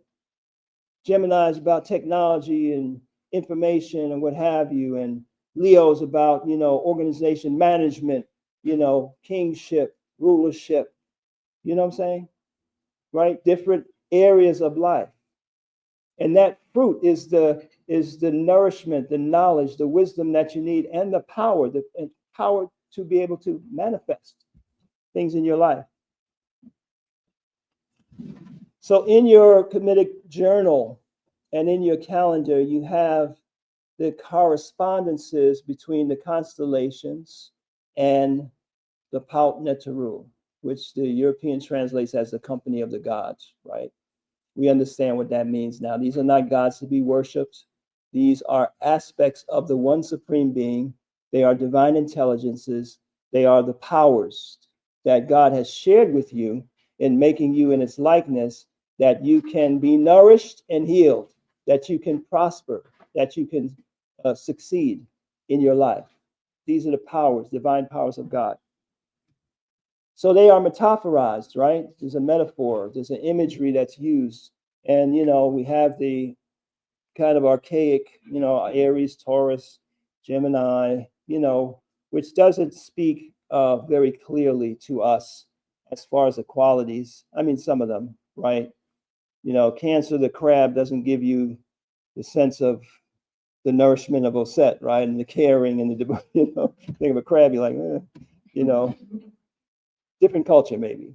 Gemini is about technology and information and what have you. And Leo's about, organization management, kingship, rulership. You know what I'm saying? Right? Different areas of life. And that fruit is the nourishment, the knowledge, the wisdom that you need, and the power to be able to manifest things in your life. So in your Kemetic journal and in your calendar, you have the correspondences between the constellations and the Paut Neteru, which the European translates as the company of the gods, right? We understand what that means now. These are not gods to be worshipped. These are aspects of the one supreme being. They are divine intelligences. They are the powers that God has shared with you in making you in its likeness, that you can be nourished and healed, that you can prosper, that you can succeed in your life. These are the powers, divine powers of God. So they are metaphorized, right? There's a metaphor, there's an imagery that's used. And, we have the kind of archaic, Aries, Taurus, Gemini, which doesn't speak very clearly to us as far as the qualities. I mean, some of them, right? Cancer, the crab, doesn't give you the sense of the nourishment of Osset, right? And the caring and the, think of a crab, you're like, different culture maybe,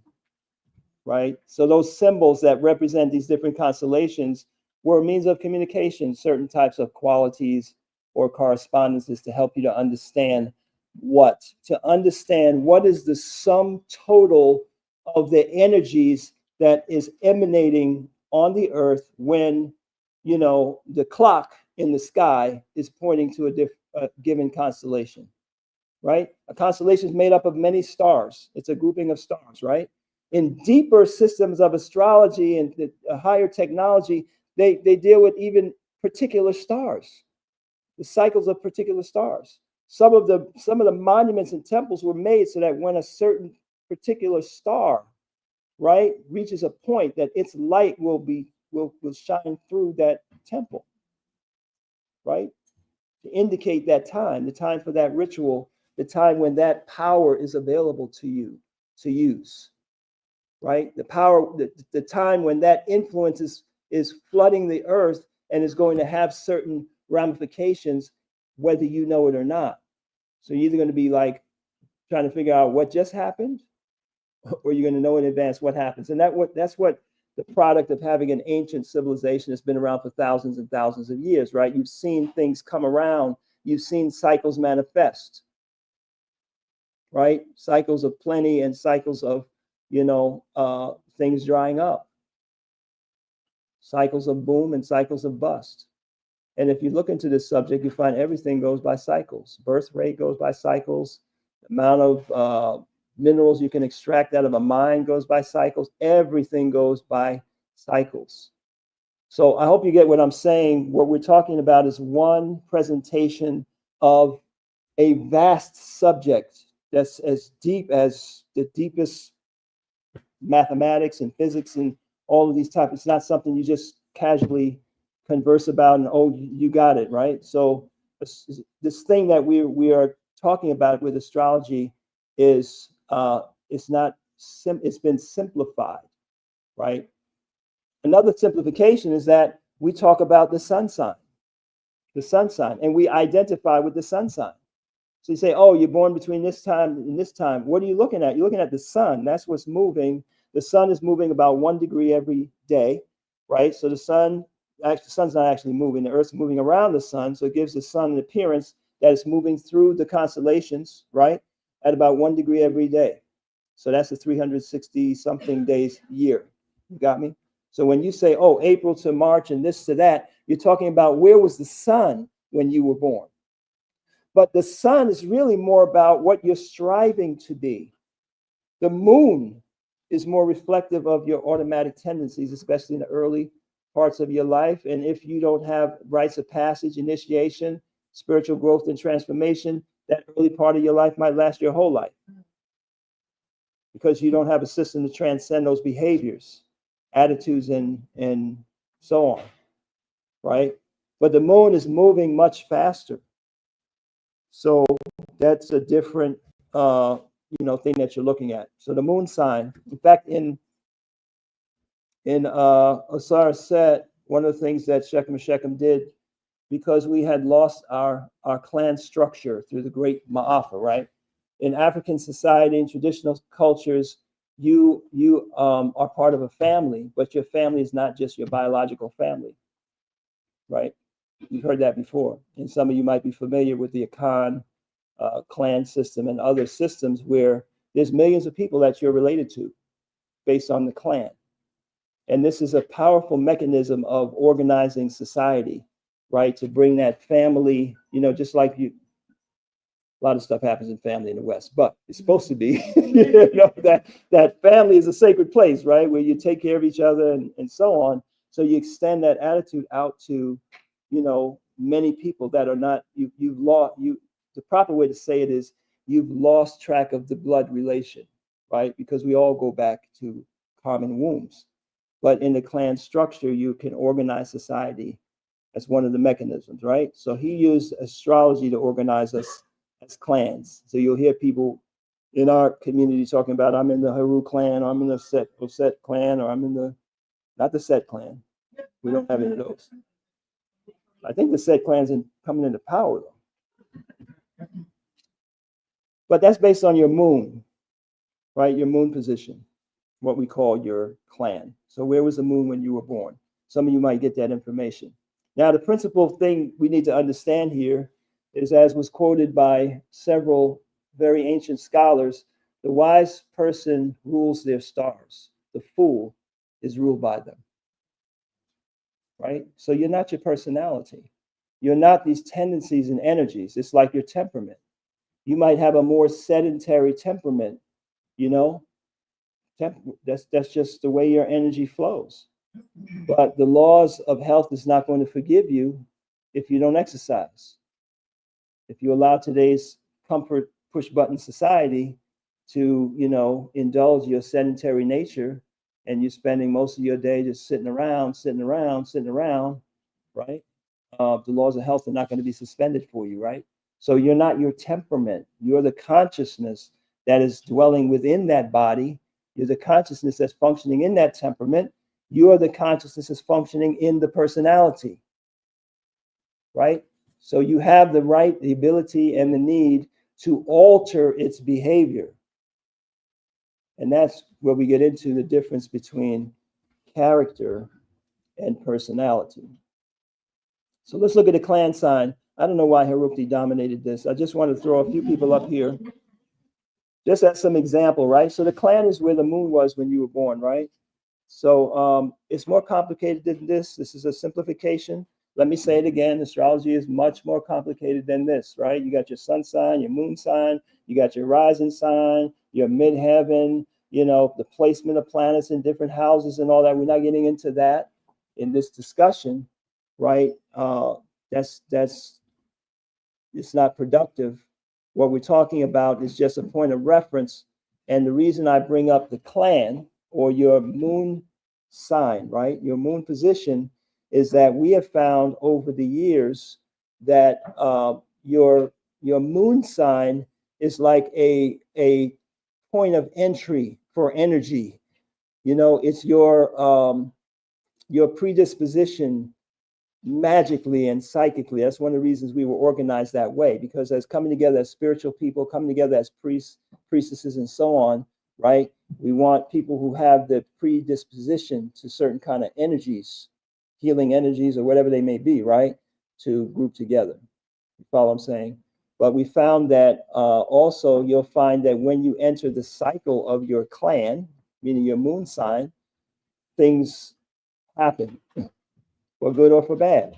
right? So those symbols that represent these different constellations were a means of communication, certain types of qualities or correspondences to help you to understand what is the sum total of the energies that is emanating on the earth when, the clock in the sky is pointing to a given constellation, right? A constellation is made up of many stars. It's a grouping of stars, right? In deeper systems of astrology and higher technology, they deal with even particular stars, the cycles of particular stars. Some of the monuments and temples were made so that when a certain particular star, right, reaches a point, that its light will shine through that temple, right? To indicate that time, the time for that ritual, the time when that power is available to you to use, right? The power, the time when that influence is flooding the earth and is going to have certain ramifications, whether you know it or not. So you're either going to be like trying to figure out what just happened, or you're going to know in advance what happens. And that's what the product of having an ancient civilization that's been around for thousands and thousands of years, right? You've seen things come around. You've seen cycles manifest, right? Cycles of plenty and cycles of, things drying up. Cycles of boom and cycles of bust. And if you look into this subject, you find everything goes by cycles. Birth rate goes by cycles. The amount of minerals you can extract out of a mine goes by cycles. Everything goes by cycles. So I hope you get what I'm saying. What we're talking about is one presentation of a vast subject that's as deep as the deepest mathematics and physics and all of these types. It's not something you just casually converse about and, oh, you got it, right? So this thing that we are talking about with astrology is it's been simplified, right? Another simplification is that we talk about the sun sign, and we identify with the sun sign. So you say, oh, you're born between this time and this time. What are you looking at? You're looking at the sun. That's what's moving. The sun is moving about 1 degree every day, right? So the sun's not actually moving. The Earth's moving around the sun. So it gives the sun an appearance that it's moving through the constellations, right? At about 1 degree every day. So that's the 360 something days a year. You got me? So when you say, oh, April to March and this to that, you're talking about where was the sun when you were born. But the sun is really more about what you're striving to be. The moon is more reflective of your automatic tendencies, especially in the early parts of your life. And if you don't have rites of passage, initiation, spiritual growth and transformation, that early part of your life might last your whole life, because you don't have a system to transcend those behaviors, attitudes, and so on, right? but the moon is moving much faster. So that's a different, thing that you're looking at. So the moon sign, in fact, in Osiris Set, one of the things that Shechem and Shechem did, because we had lost our clan structure through the great Ma'afa, right? In African society and traditional cultures, you are part of a family, but your family is not just your biological family, right? You've heard that before. And some of you might be familiar with the Akan clan system and other systems where there's millions of people that you're related to based on the clan. And this is a powerful mechanism of organizing society, right? To bring that family, just like a lot of stuff happens in family in the West, but it's supposed to be, that family is a sacred place, right? Where you take care of each other and so on. So you extend that attitude out to, many people that are not, the proper way to say it is you've lost track of the blood relation, right? Because we all go back to common wombs. But in the clan structure, you can organize society as one of the mechanisms, right? So he used astrology to organize us as clans. So you'll hear people in our community talking about, I'm in the Haru clan, or I'm in the Set clan, or I'm in not the Set clan. We don't have any of those. I think the Set clan's coming into power, though. But that's based on your moon, right? Your moon position, what we call your clan. So where was the moon when you were born? Some of you might get that information. Now, the principal thing we need to understand here is, as was quoted by several very ancient scholars, the wise person rules their stars. The fool is ruled by them, right? So you're not your personality. You're not these tendencies and energies. It's like your temperament. You might have a more sedentary temperament, that's just the way your energy flows. But the laws of health is not going to forgive you if you don't exercise. If you allow today's comfort push button society to, indulge your sedentary nature, and you're spending most of your day just sitting around, right? The laws of health are not going to be suspended for you, right? So you're not your temperament. You're the consciousness that is dwelling within that body. You're the consciousness that's functioning in that temperament. You are the consciousness that's functioning in the personality, right? So you have the right, the ability, and the need to alter its behavior. And that's where we get into the difference between character and personality. So let's look at the clan sign. I don't know why Harukti dominated this. I just want to throw a few people up here, just as some example, right? So the clan is where the moon was when you were born, right? So it's more complicated than this. This is a simplification. Let me say it again. Astrology is much more complicated than this, right? You got your sun sign, your moon sign, you got your rising sign, your midheaven, the placement of planets in different houses and all that. We're not getting into that in this discussion, right? That's it's not productive. What we're talking about is just a point of reference. And the reason I bring up the clan or your moon sign, right? Your moon position is that we have found over the years that your moon sign is like a point of entry for energy. It's your predisposition magically and psychically. That's one of the reasons we were organized that way, because as coming together as spiritual people, coming together as priests, priestesses, and so on, right? We want people who have the predisposition to certain kind of energies, healing energies or whatever they may be, right? To group together. You follow what I'm saying? But we found that also you'll find that when you enter the cycle of your clan, meaning your moon sign, things happen, for good or for bad,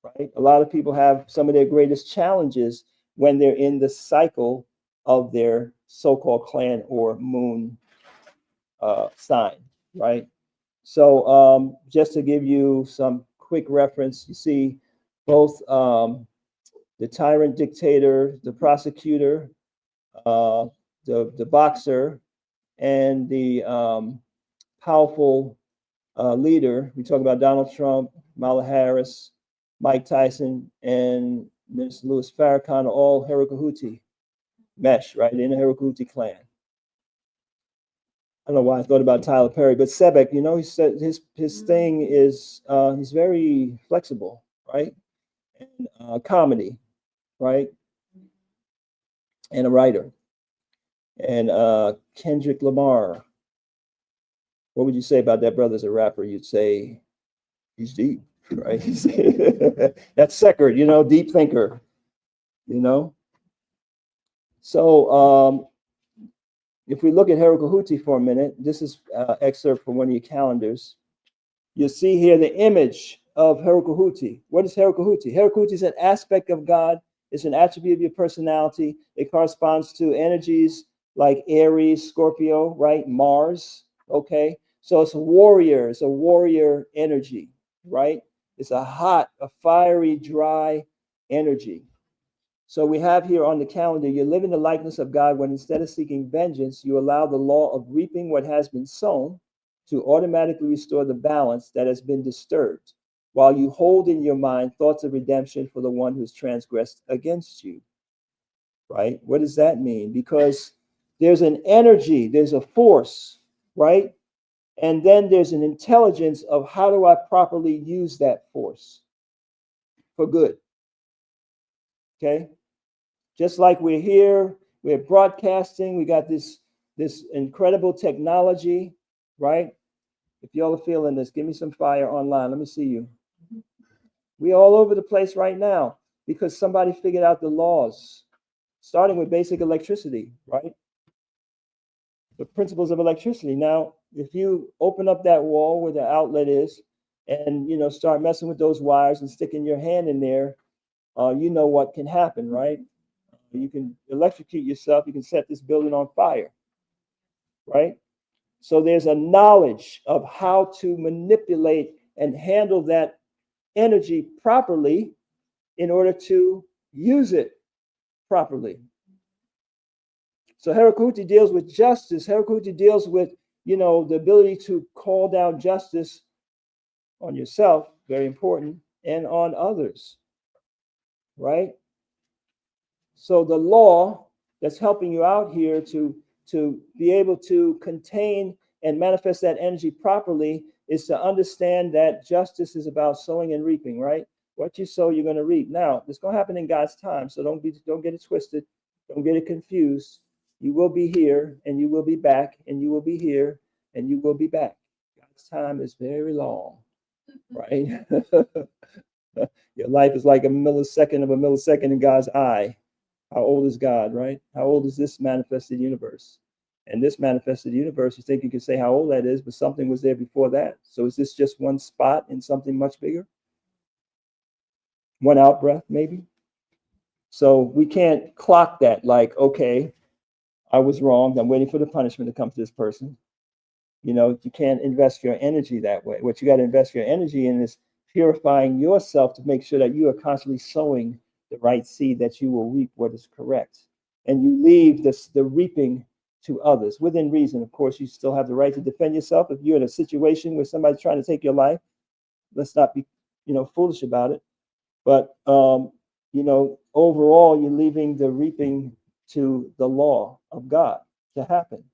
right? A lot of people have some of their greatest challenges when they're in the cycle of their so-called clan or moon sign, right? So just to give you some quick reference, you see both the tyrant dictator, the prosecutor, the boxer, and the powerful leader. We talk about Donald Trump, Kamala Harris, Mike Tyson and Mr. Louis Farrakhan are all Heraclehuti mesh, right? In the Heraclehuti clan. I don't know why I thought about Tyler Perry, but Sebek, you know, he said his thing is he's very flexible, right? And comedy, right? And a writer. And Kendrick Lamar, what would you say about that brother as a rapper? You'd say he's deep, right? That's Seckert, you know, deep thinker, you know. So if we look at Heraclehuti for a minute, this is excerpt from one of your calendars. You'll see here the image of Heraclehuti. What is Heraclehuti? Heraclehuti is an aspect of God. It's an attribute of your personality. It corresponds to energies like Aries, Scorpio, right? Mars, okay? So it's a warrior energy, right? It's a hot, a fiery, dry energy. So we have here on the calendar, you live in the likeness of God when instead of seeking vengeance, you allow the law of reaping what has been sown to automatically restore the balance that has been disturbed, while you hold in your mind thoughts of redemption for the one who's transgressed against you, right? What does that mean? Because there's an energy, there's a force, right? And then there's an intelligence of how do I properly use that force for good, okay? Just like we're here, we're broadcasting, we got this incredible technology, right? If y'all are feeling this, give me some fire online. Let me see you. We're all over the place right now because somebody figured out the laws, starting with basic electricity, right? The principles of electricity. Now, if you open up that wall where the outlet is and, you know, start messing with those wires and sticking your hand in there, you know what can happen, right? You can electrocute yourself. You can set this building on fire, right? So there's a knowledge of how to manipulate and handle that energy properly in order to use it properly. So Heraclehuti deals with justice. Heraclehuti deals with, you know, the ability to call down justice on yourself, very important, and on others, right? So the law that's helping you out here to be able to contain and manifest that energy properly is to understand that justice is about sowing and reaping, right? What you sow, you're going to reap. Now, it's going to happen in God's time, so don't get it twisted, don't get it confused. You will be here, and you will be back, and you will be here, and you will be back. God's time is very long, right? Your life is like a millisecond of a millisecond in God's eye. How old is God, right? How old is this manifested universe? And this manifested universe, you think you could say how old that is, but something was there before that. So is this just one spot in something much bigger? One out breath, maybe? So we can't clock that like, okay, I was wrong. I'm waiting for the punishment to come to this person. You know, you can't invest your energy that way. What you got to invest your energy in is purifying yourself to make sure that you are constantly sowing the right seed, that you will reap what is correct. And you leave the reaping to others within reason. Of course, you still have the right to defend yourself. If you're in a situation where somebody's trying to take your life, let's not be, you know, foolish about it. But, you know, overall, you're leaving the reaping to the law of God to happen.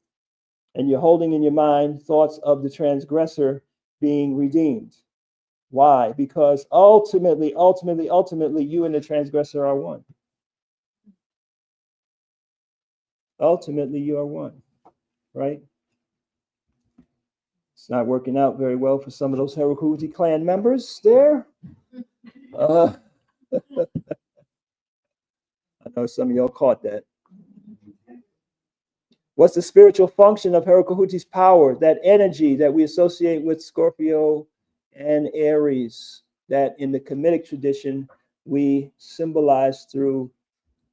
And you're holding in your mind thoughts of the transgressor being redeemed. Why? Because ultimately, you and the transgressor are one. Ultimately, you are one, right? It's not working out very well for some of those Heraclehuti clan members there. I know some of y'all caught that. What's the spiritual function of Heraclehuti's power, that energy that we associate with Scorpio and Aries, that in the Kemetic tradition we symbolize through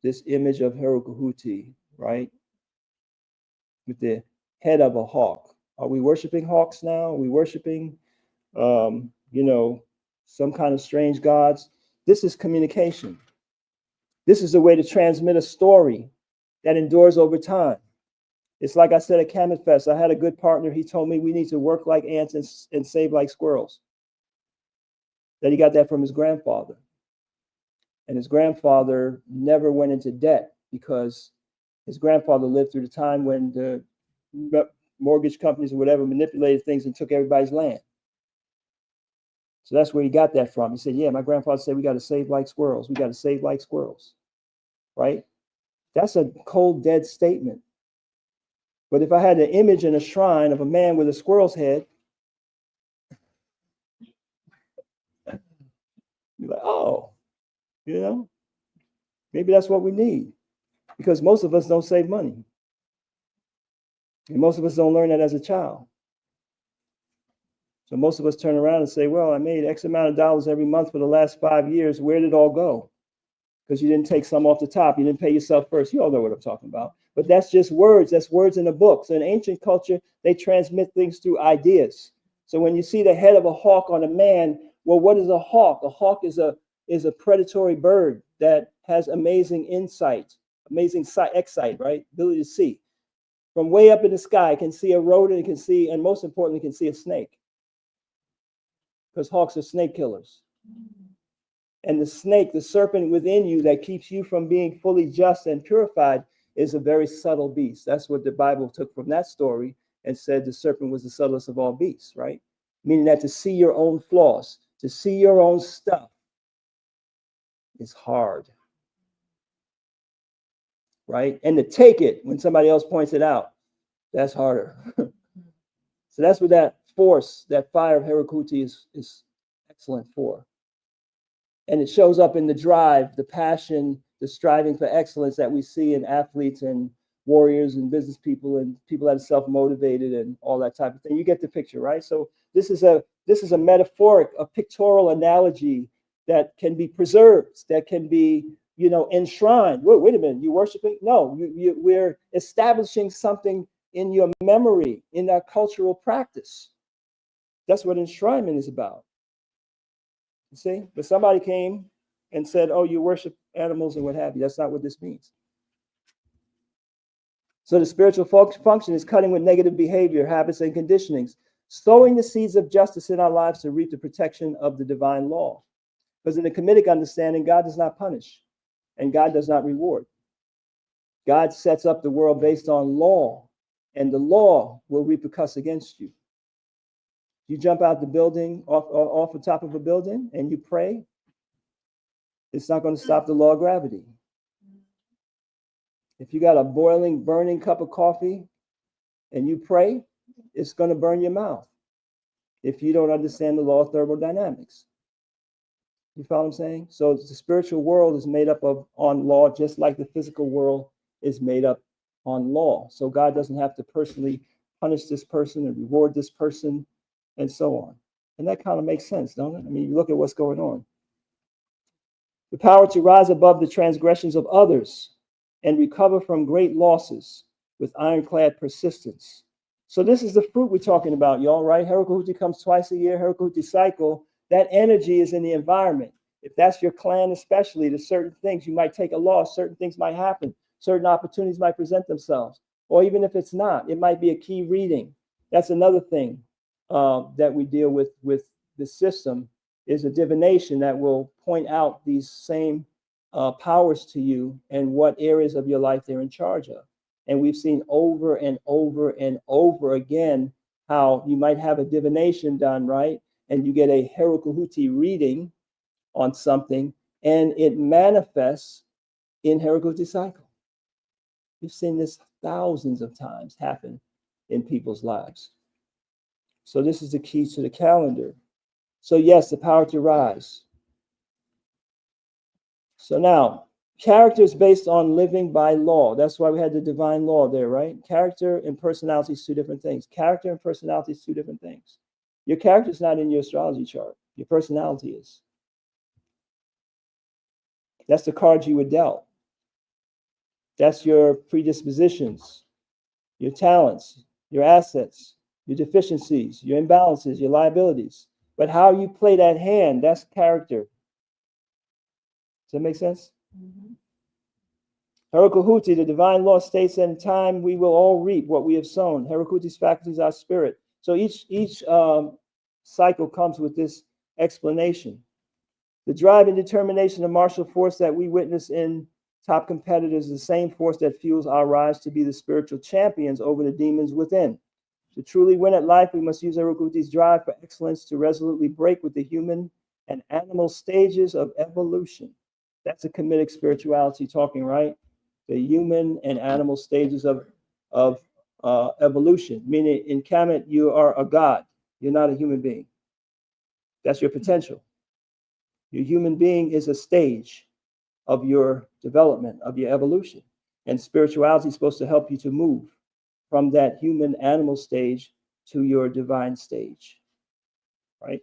this image of Heraclehuti, right? With the head of a hawk. Are we worshiping hawks now? Are we worshiping, you know, some kind of strange gods? This is communication. This is a way to transmit a story that endures over time. It's like I said at Camet Fest, I had a good partner. He told me we need to work like ants and save like squirrels. That he got that from his grandfather. And his grandfather never went into debt because his grandfather lived through the time when the mortgage companies or whatever manipulated things and took everybody's land. So that's where he got that from. He said, yeah, my grandfather said we got to save like squirrels. We got to save like squirrels, right? That's a cold, dead statement. But if I had an image in a shrine of a man with a squirrel's head, you're like, oh, you know, maybe that's what we need. Because most of us don't save money. And most of us don't learn that as a child. So most of us turn around and say, well, I made X amount of dollars every month for the last 5 years. Where did it all go? Because you didn't take some off the top. You didn't pay yourself first. You all know what I'm talking about. But that's just words. That's words in a book. So in ancient culture, they transmit things through ideas. So when you see the head of a hawk on a man, well, what is a hawk? A hawk is a predatory bird that has amazing insight, amazing excite, right? Ability to see. From way up in the sky, it can see a rodent, it can see, and most importantly, it can see a snake. Because hawks are snake killers. And the snake, the serpent within you that keeps you from being fully just and purified, is a very subtle beast. That's what the Bible took from that story and said the serpent was the subtlest of all beasts, right? Meaning that to see your own flaws, to see your own stuff is hard, right? And to take it when somebody else points it out, that's harder. So that's what that force, that fire of Herakuti is excellent for. And it shows up in the drive, the passion, the striving for excellence that we see in athletes and warriors and business people and people that are self-motivated and all that type of thing. You get the picture, right? So this is a metaphoric, a pictorial analogy that can be preserved, that can be, enshrined. Wait a minute, you worshiping? No, we're establishing something in your memory, in our cultural practice. That's what enshrinement is about. You see? But somebody came and said, oh, you worship animals and what have you. That's not what this means. So the spiritual function is cutting with negative behavior, habits, and conditionings, sowing the seeds of justice in our lives to reap the protection of the divine law. Because in the Kemetic understanding, God does not punish and God does not reward. God sets up the world based on law, and the law will repercuss against you. You jump out the building, off the top of a building, and you pray, it's not going to stop the law of gravity. If you got a boiling, burning cup of coffee and you pray, it's going to burn your mouth if you don't understand the law of thermodynamics. You follow what I'm saying? So the spiritual world is made up on law, just like the physical world is made up on law. So God doesn't have to personally punish this person and reward this person and so on. And that kind of makes sense, don't it? I mean, you look at what's going on. The power to rise above the transgressions of others and recover from great losses with ironclad persistence. So this is the fruit we're talking about, y'all, right? Herakuti comes twice a year, Herakuti cycle. That energy is in the environment. If that's your clan, especially, there's certain things, you might take a loss, certain things might happen, certain opportunities might present themselves. Or even if it's not, it might be a key reading. That's another thing that we deal with the system, is a divination that will point out these same powers to you and what areas of your life they're in charge of. And we've seen over and over and over again how you might have a divination done, right? And you get a Herakuti reading on something, and it manifests in Herakuti cycle. You've seen this thousands of times happen in people's lives. So this is the key to the calendar. So yes, the power to rise. So now, character is based on living by law. That's why we had the divine law there, right? Character and personality is two different things. Character and personality is two different things. Your character is not in your astrology chart. Your personality is. That's the cards you were dealt. That's your predispositions, your talents, your assets, your deficiencies, your imbalances, your liabilities. But how you play that hand, that's character. Does that make sense? Mm-hmm. Herakuti, the divine law states that in time we will all reap what we have sown. Herakuti's faculties are spirit. So each cycle comes with this explanation. The drive and determination of martial force that we witness in top competitors is the same force that fuels our rise to be the spiritual champions over the demons within. To truly win at life, we must use Erukuti's drive for excellence to resolutely break with the human and animal stages of evolution. That's a comedic spirituality talking, right? The human and animal stages of evolution, meaning in Kemet, you are a god. You're not a human being. That's your potential. Your human being is a stage of your development, of your evolution. And spirituality is supposed to help you to move from that human animal stage to your divine stage, right?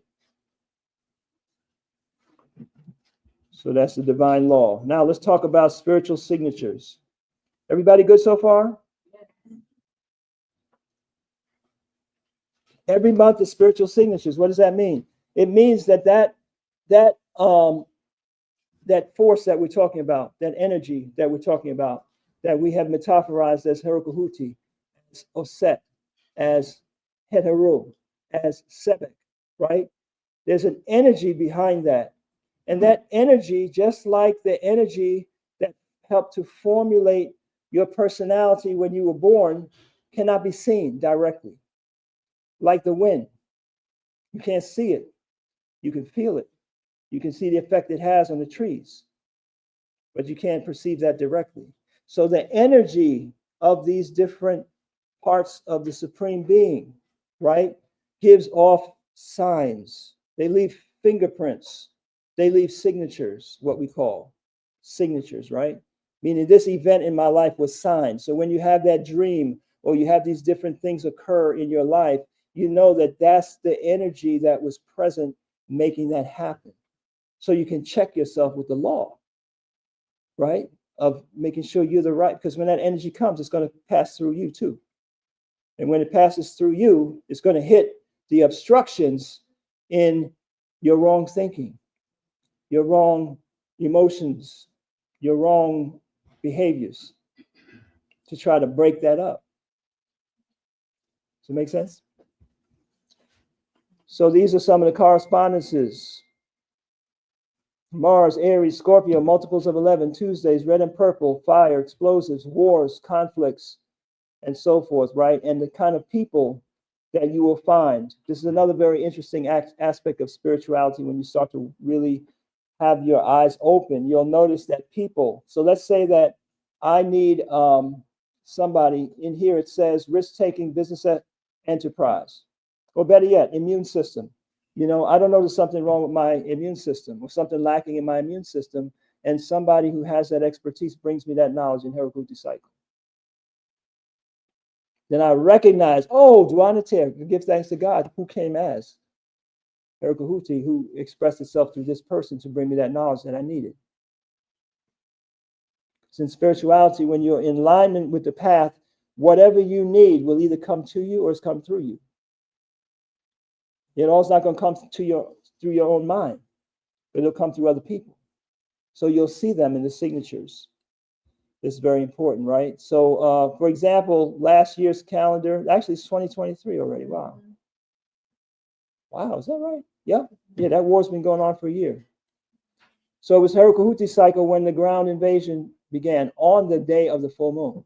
So that's the divine law. Now let's talk about spiritual signatures. Everybody good so far? Every month is spiritual signatures. What does that mean? It means that force that we're talking about, that energy that we're talking about, that we have metaphorized as Herukahuti, as Oset, as Heteru, as Sebek, right? There's an energy behind that. And that energy, just like the energy that helped to formulate your personality when you were born, cannot be seen directly. Like the wind, you can't see it, you can feel it. You can see the effect it has on the trees, but you can't perceive that directly. So the energy of these different parts of the Supreme Being, right, gives off signs. They leave fingerprints. They leave signatures, what we call signatures, right? Meaning this event in my life was signed. So when you have that dream or you have these different things occur in your life, you know that that's the energy that was present making that happen. So you can check yourself with the law, right? Of making sure you're the right, because when that energy comes, it's going to pass through you too. And when it passes through you, it's going to hit the obstructions in your wrong thinking, your wrong emotions, your wrong behaviors, to try to break that up. Does it make sense? So these are some of the correspondences. Mars, Aries, Scorpio, multiples of 11, Tuesdays, red and purple, fire, explosives, wars, conflicts, and so forth, right? And the kind of people that you will find. This is another very interesting aspect of spirituality when you start to really have your eyes open. You'll notice that people, so let's say that I need somebody, in here it says risk-taking business enterprise, or better yet, immune system. You know, I don't know there's something wrong with my immune system or something lacking in my immune system, and somebody who has that expertise brings me that knowledge in Herukuti cycle. Then I recognize, oh, Duanatir, give thanks to God who came as Herukuti, who expressed itself through this person to bring me that knowledge that I needed. Since spirituality, when you're in alignment with the path, whatever you need will either come to you or it's come through you. It all's not going to come to through your own mind, but it'll come through other people. So you'll see them in the signatures. This is very important, right? So, for example, last year's calendar, actually it's 2023 already. Wow. Wow, is that right? Yep. Yeah, that war's been going on for a year. So it was Herukuti cycle when the ground invasion began on the day of the full moon.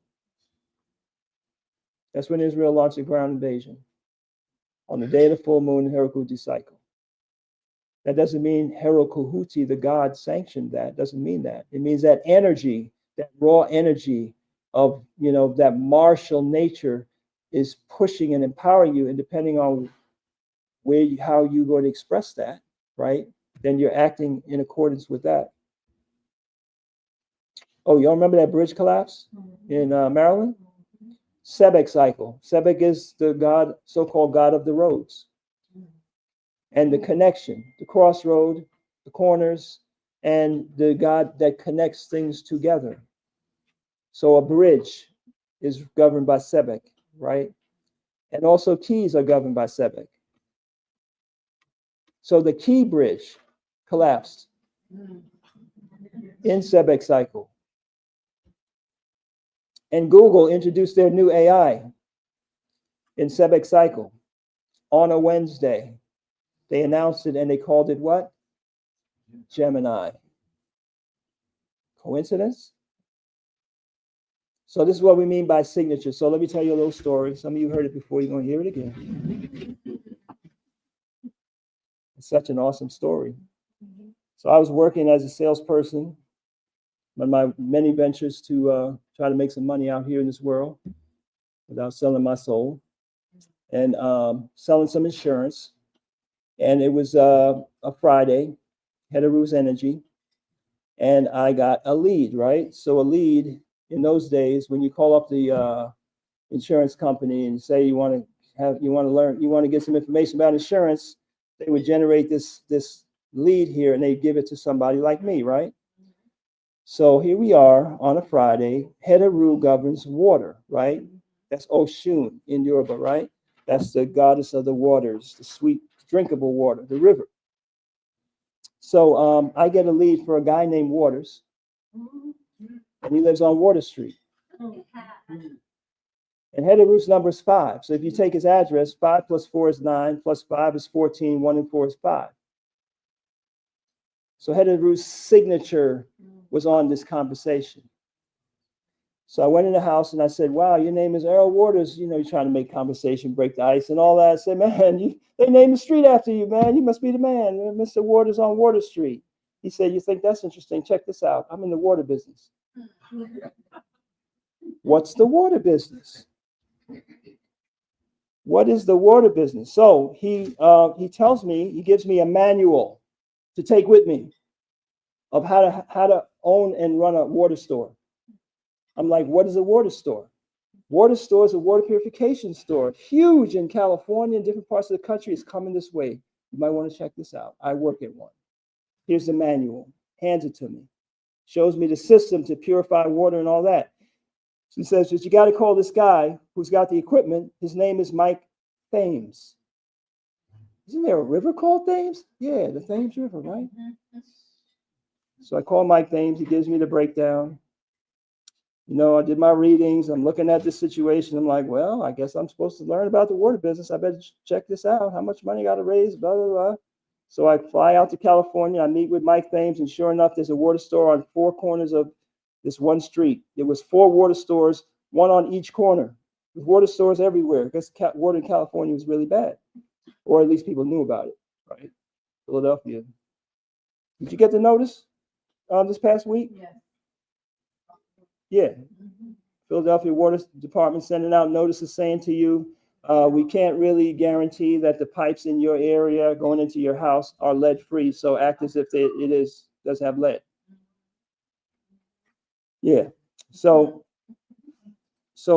That's when Israel launched the ground invasion. On the day of the full moon in Herukuti cycle. That doesn't mean Herukuti, the god, sanctioned that. Doesn't mean that. It means that energy, that raw energy of, you know, that martial nature is pushing and empowering you, and depending on how you're going to express that, right? Then you're acting in accordance with that. Oh, y'all remember that bridge collapse in Maryland? Sebek cycle. Sebek is the god, so-called god of the roads. And the connection, the crossroad, the corners, and the god that connects things together. So a bridge is governed by Sebek, right? And also keys are governed by Sebek. So the key bridge collapsed in Sebek cycle. And Google introduced their new AI in Sebek cycle on a Wednesday. They announced it and they called it what? Gemini. Coincidence? So this is what we mean by signature. So let me tell you a little story. Some of you heard it before. You're going to hear it again. It's such an awesome story. So I was working as a salesperson on my many ventures to try to make some money out here in this world without selling my soul, and selling some insurance. And it was a Friday, Hetero's Energy, and I got a lead, right? So a lead in those days, when you call up the insurance company and say you want to get some information about insurance, they would generate this lead here and they give it to somebody like me, right? So here we are on a Friday. Heteru governs water, right? That's Oshun in Yoruba, right? That's the goddess of the waters, the sweet drinkable water, the river. So I get a lead for a guy named Waters, and he lives on Water Street. And Heteru's number is 5. So if you take his address, 5 plus 4 is 9, plus 5 is 14, 1 and 4 is 5. So Heteru's signature was on this conversation. So I went in the house and I said, wow, your name is Errol Waters. You know, you're trying to make conversation, break the ice and all that. I said, man, they named the street after you, man. You must be the man, Mr. Waters on Water Street. He said, you think that's interesting? Check this out. I'm in the water business. What's the water business? What is the water business? So he tells me, he gives me a manual to take with me of how to own and run a water store. I'm like, what is a water store? Water store is a water purification store, huge in California and different parts of the country. It's coming this way. You might want to check this out. I work at one. Here's the manual. Hands it to me. Shows me the system to purify water and all that. He says, but you got to call this guy who's got the equipment. His name is Mike Thames. Isn't there a river called Thames? Yeah, the Thames River, right? So I call Mike Thames. He gives me the breakdown. You know, I did my readings. I'm looking at this situation. I'm like, well, I guess I'm supposed to learn about the water business. I better check this out. How much money I got to raise, blah, blah, blah. So I fly out to California. I meet with Mike Thames, and sure enough, there's a water store on 4 corners of this one street. There was 4 water stores, one on each corner. There's water stores everywhere because water in California was really bad, or at least people knew about it, right? Philadelphia. Did you get the notice this past week? Yes. Yeah. Philadelphia Water Department sending out notices saying to you, we can't really guarantee that the pipes in your area going into your house are lead free. So act as if it does have lead. Yeah. So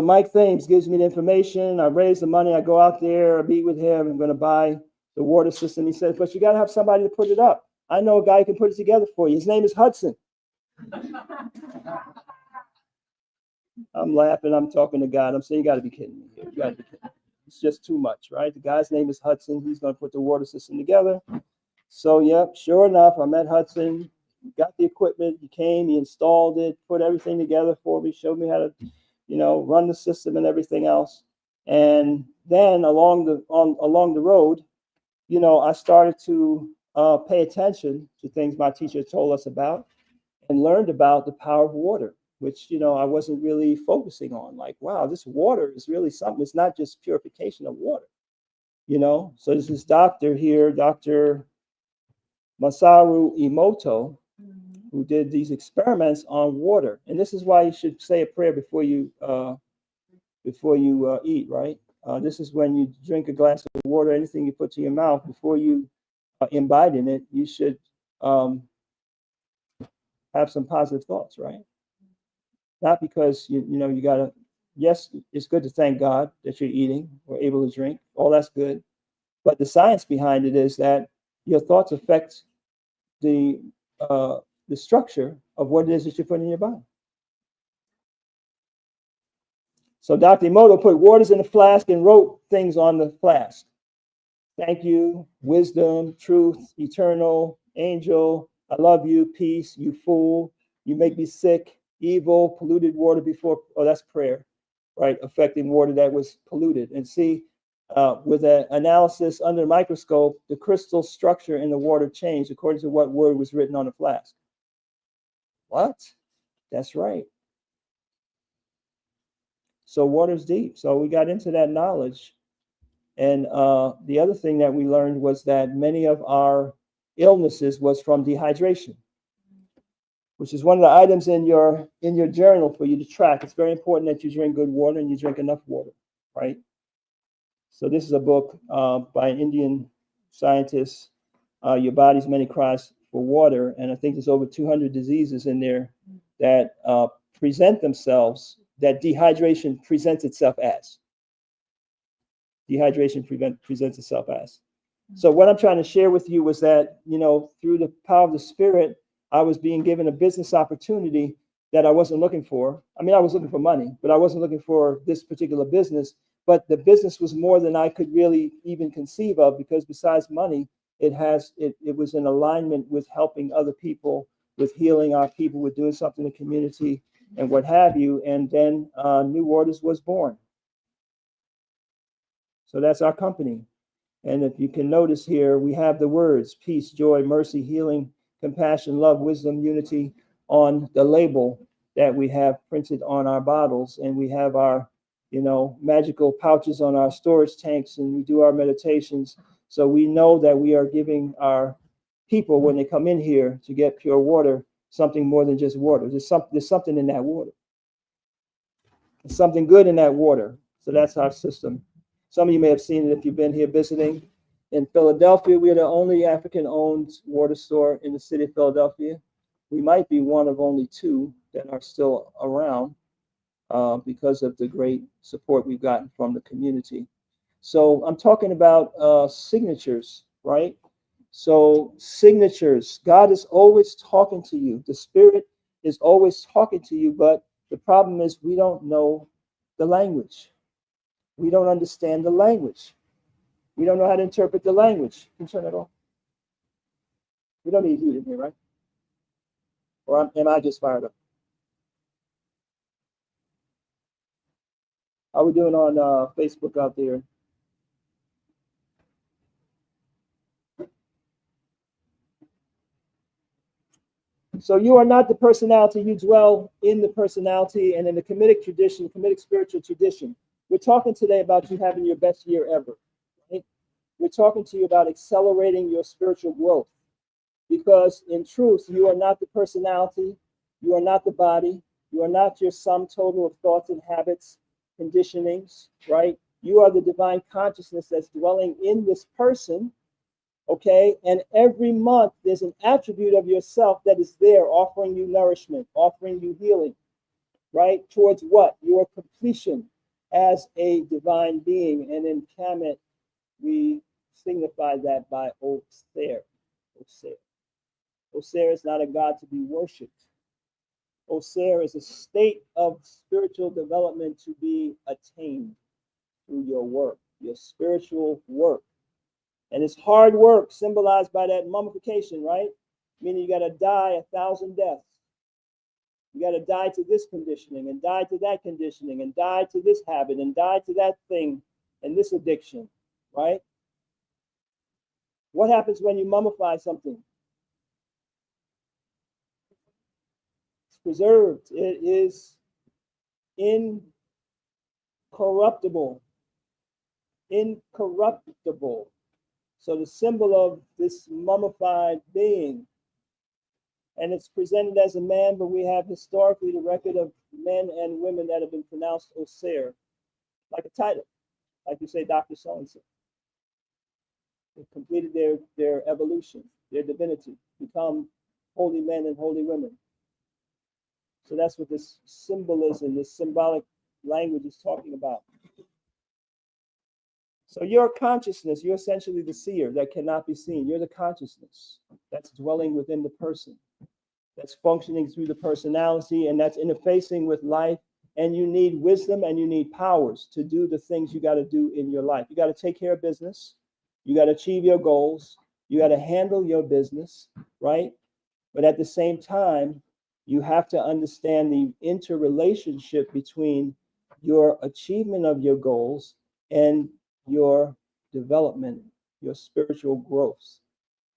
Mike Thames gives me the information. I raise the money. I go out there. I meet with him. I'm going to buy the water system. He says, but you got to have somebody to put it up. I know a guy who can put it together for you. His name is Hudson. I'm laughing. I'm talking to God. I'm saying, you got to be kidding me here. You got to be kidding me. It's just too much, right? The guy's name is Hudson. He's going to put the water system together. So, yep, sure enough, I met Hudson. Got the equipment. He came. He installed it. Put everything together for me. Showed me how to, run the system and everything else. And then along the road, I started to pay attention to things my teacher told us about, and learned about the power of water, which, I wasn't really focusing on. Like, wow, this water is really something. It's not just purification of water, So there's this doctor here, Dr. Masaru Emoto, who did these experiments on water. And this is why you should say a prayer before you eat, right? This is when you drink a glass of water, anything you put to your mouth, before you imbibe in it, you should have some positive thoughts, right? Not because you gotta. Yes, it's good to thank God that you're eating or able to drink. All that's good, but the science behind it is that your thoughts affect the structure of what it is that you're putting in your body. So Dr. Emoto put waters in a flask and wrote things on the flask. Thank you, wisdom, truth, eternal, angel, I love you, peace, you fool, you make me sick, evil, polluted water before, that's prayer, right? Affecting water that was polluted. And see, With an analysis under the microscope, the crystal structure in the water changed according to what word was written on the flask. What? That's right. So water's deep. So we got into that knowledge. And the other thing that we learned was that many of our illnesses was from dehydration, which is one of the items in your journal for you to track. It's very important that you drink good water and you drink enough water, right? So this is a book by an Indian scientist, Your Body's Many Cries for Water. And I think there's over 200 diseases in there that present themselves, that dehydration presents itself as. Dehydration presents itself as. So what I'm trying to share with you was that, through the power of the Spirit, I was being given a business opportunity that I wasn't looking for. I mean, I was looking for money, but I wasn't looking for this particular business. But the business was more than I could really even conceive of, because besides money, it was in alignment with helping other people, with healing our people, with doing something in the community and what have you. And then New Waters was born. So that's our company. And if you can notice here, we have the words peace, joy, mercy, healing, compassion, love, wisdom, unity on the label that we have printed on our bottles. And we have our, magical pouches on our storage tanks, and we do our meditations. So we know that we are giving our people, when they come in here to get pure water, something more than just water. There's something in that water. There's something good in that water. So that's our system. Some of you may have seen it if you've been here visiting. In Philadelphia, we are the only African-owned water store in the city of Philadelphia. We might be one of only two that are still around because of the great support we've gotten from the community. So I'm talking about signatures, right? So signatures, God is always talking to you. The Spirit is always talking to you, but the problem is we don't know the language. We don't understand the language. We don't know how to interpret the language. Can you turn it off? We don't need heat in here, right? Or am I just fired up? How are we doing on Facebook out there? So you are not the personality. You dwell in the personality, and in the Kemetic tradition, the Kemetic spiritual tradition. We're talking today about you having your best year ever. Right? We're talking to you about accelerating your spiritual growth, because in truth, you are not the personality. You are not the body. You are not your sum total of thoughts and habits, conditionings, right? You are the divine consciousness that's dwelling in this person. Okay, and every month there's an attribute of yourself that is there offering you nourishment, offering you healing, right? Towards what? Your completion as a divine being. And in Kemet, we signify that by Oser. Oser. Oser is not a god to be worshipped. Oser is a state of spiritual development to be attained through your work, your spiritual work. And it's hard work, symbolized by that mummification, right? Meaning you got to die 1,000 deaths. You got to die to this conditioning, and die to that conditioning, and die to this habit, and die to that thing, and this addiction, right? What happens when you mummify something? It's preserved. It is incorruptible. Incorruptible. So the symbol of this mummified being, and it's presented as a man, but we have historically the record of men and women that have been pronounced Oser, like a title, like you say, Dr. So-and-so. They've completed their evolution, their divinity, become holy men and holy women. So that's what this symbolism, this symbolic language is talking about. So your consciousness, you're essentially the seer that cannot be seen. You're the consciousness that's dwelling within the person, that's functioning through the personality, and that's interfacing with life. And you need wisdom and you need powers to do the things you got to do in your life. You got to take care of business. You got to achieve your goals. You got to handle your business, right? But at the same time, you have to understand the interrelationship between your achievement of your goals and your development, your spiritual growth,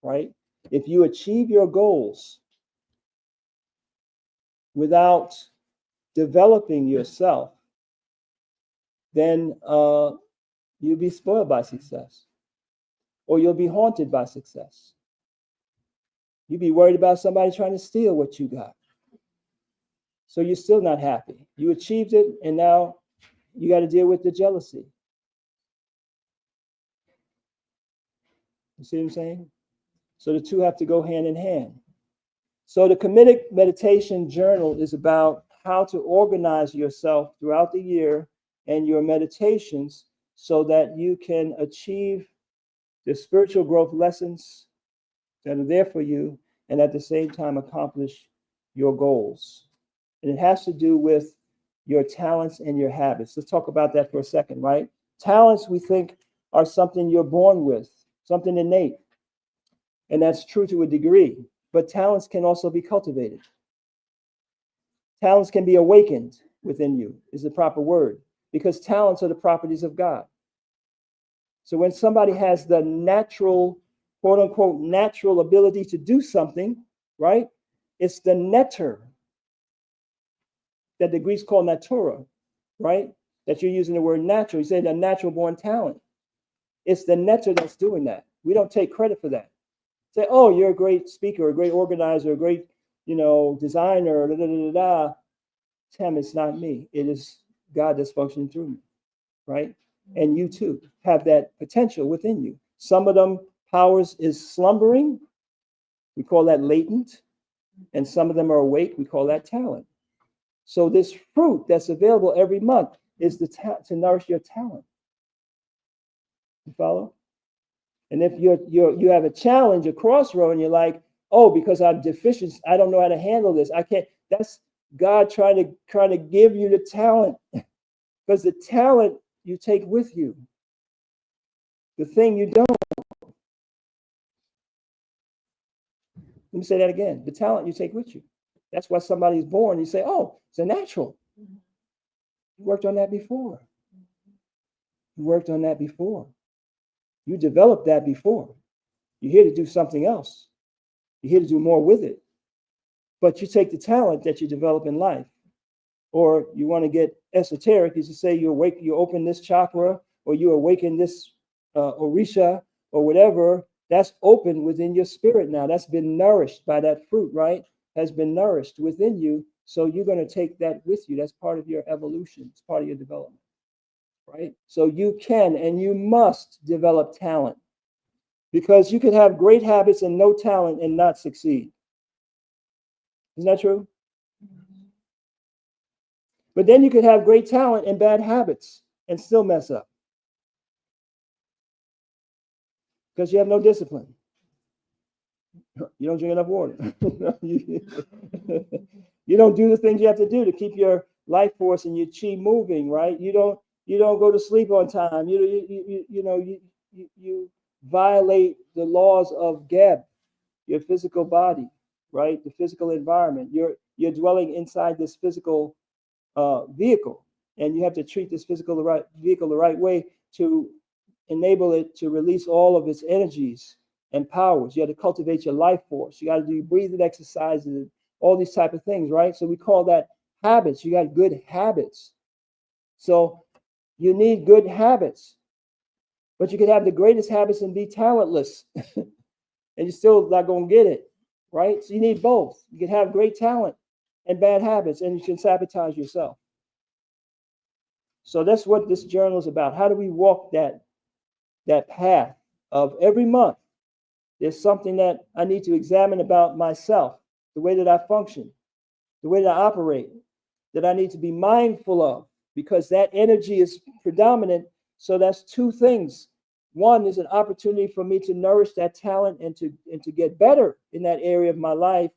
right? If you achieve your goals without developing yourself, then you'll be spoiled by success, or you'll be haunted by success. You'll be worried about somebody trying to steal what you got. So you're still not happy. You achieved it, and now you got to deal with the jealousy. You see what I'm saying? So the two have to go hand in hand. So the Comedic Meditation Journal is about how to organize yourself throughout the year and your meditations so that you can achieve the spiritual growth lessons that are there for you and at the same time accomplish your goals. And it has to do with your talents and your habits. Let's talk about that for a second, right? Talents, we think, are something you're born with, something innate. And that's true to a degree. But talents can also be cultivated. Talents can be awakened within you, is the proper word, because talents are the properties of God. So when somebody has the natural, quote unquote, natural ability to do something, right? It's the netter that the Greeks call natura, right? That you're using the word natural. You say the natural born talent. It's the netter that's doing that. We don't take credit for that. Say, oh, you're a great speaker, a great organizer, a great, designer, da da da da da. Tim, it's not me. It is God that's functioning through me, right? And you too have that potential within you. Some of them powers is slumbering. We call that latent. And some of them are awake. We call that talent. So this fruit that's available every month is to nourish your talent. You follow? And if you have a challenge, a crossroad, and you're like, oh, because I'm deficient, I don't know how to handle this. I can't. That's God trying to give you the talent, because the talent you take with you. The thing you don't. Let me say that again. The talent you take with you. That's why somebody's born. You say, oh, it's a natural. You worked on that before. You worked on that before. You developed that before. You're here to do something else. You're here to do more with it. But you take the talent that you develop in life. Or you want to get esoteric, you say you open this chakra, or you awaken this orisha, or whatever. That's open within your spirit now. That's been nourished by that fruit, right? Has been nourished within you. So you're going to take that with you. That's part of your evolution. It's part of your development, right? So you can and you must develop talent, because you could have great habits and no talent and not succeed. Isn't that true? But then you could have great talent and bad habits and still mess up, because you have no discipline. You don't drink enough water. You don't do the things you have to do to keep your life force and your chi moving, right? You don't go to sleep on time. You violate the laws of Geb, your physical body, right? The physical environment. You're dwelling inside this physical vehicle, and you have to treat this vehicle the right way to enable it to release all of its energies and powers. You have to cultivate your life force. You got to do breathing exercises, all these type of things, right? So we call that habits. You got good habits. So you need good habits, but you could have the greatest habits and be talentless, and you're still not going to get it, right? So you need both. You can have great talent and bad habits, and you can sabotage yourself. So that's what this journal is about. How do we walk that path of every month? There's something that I need to examine about myself, the way that I function, the way that I operate, that I need to be mindful of, because that energy is predominant. So that's two things. One is an opportunity for me to nourish that talent and to get better in that area of my life.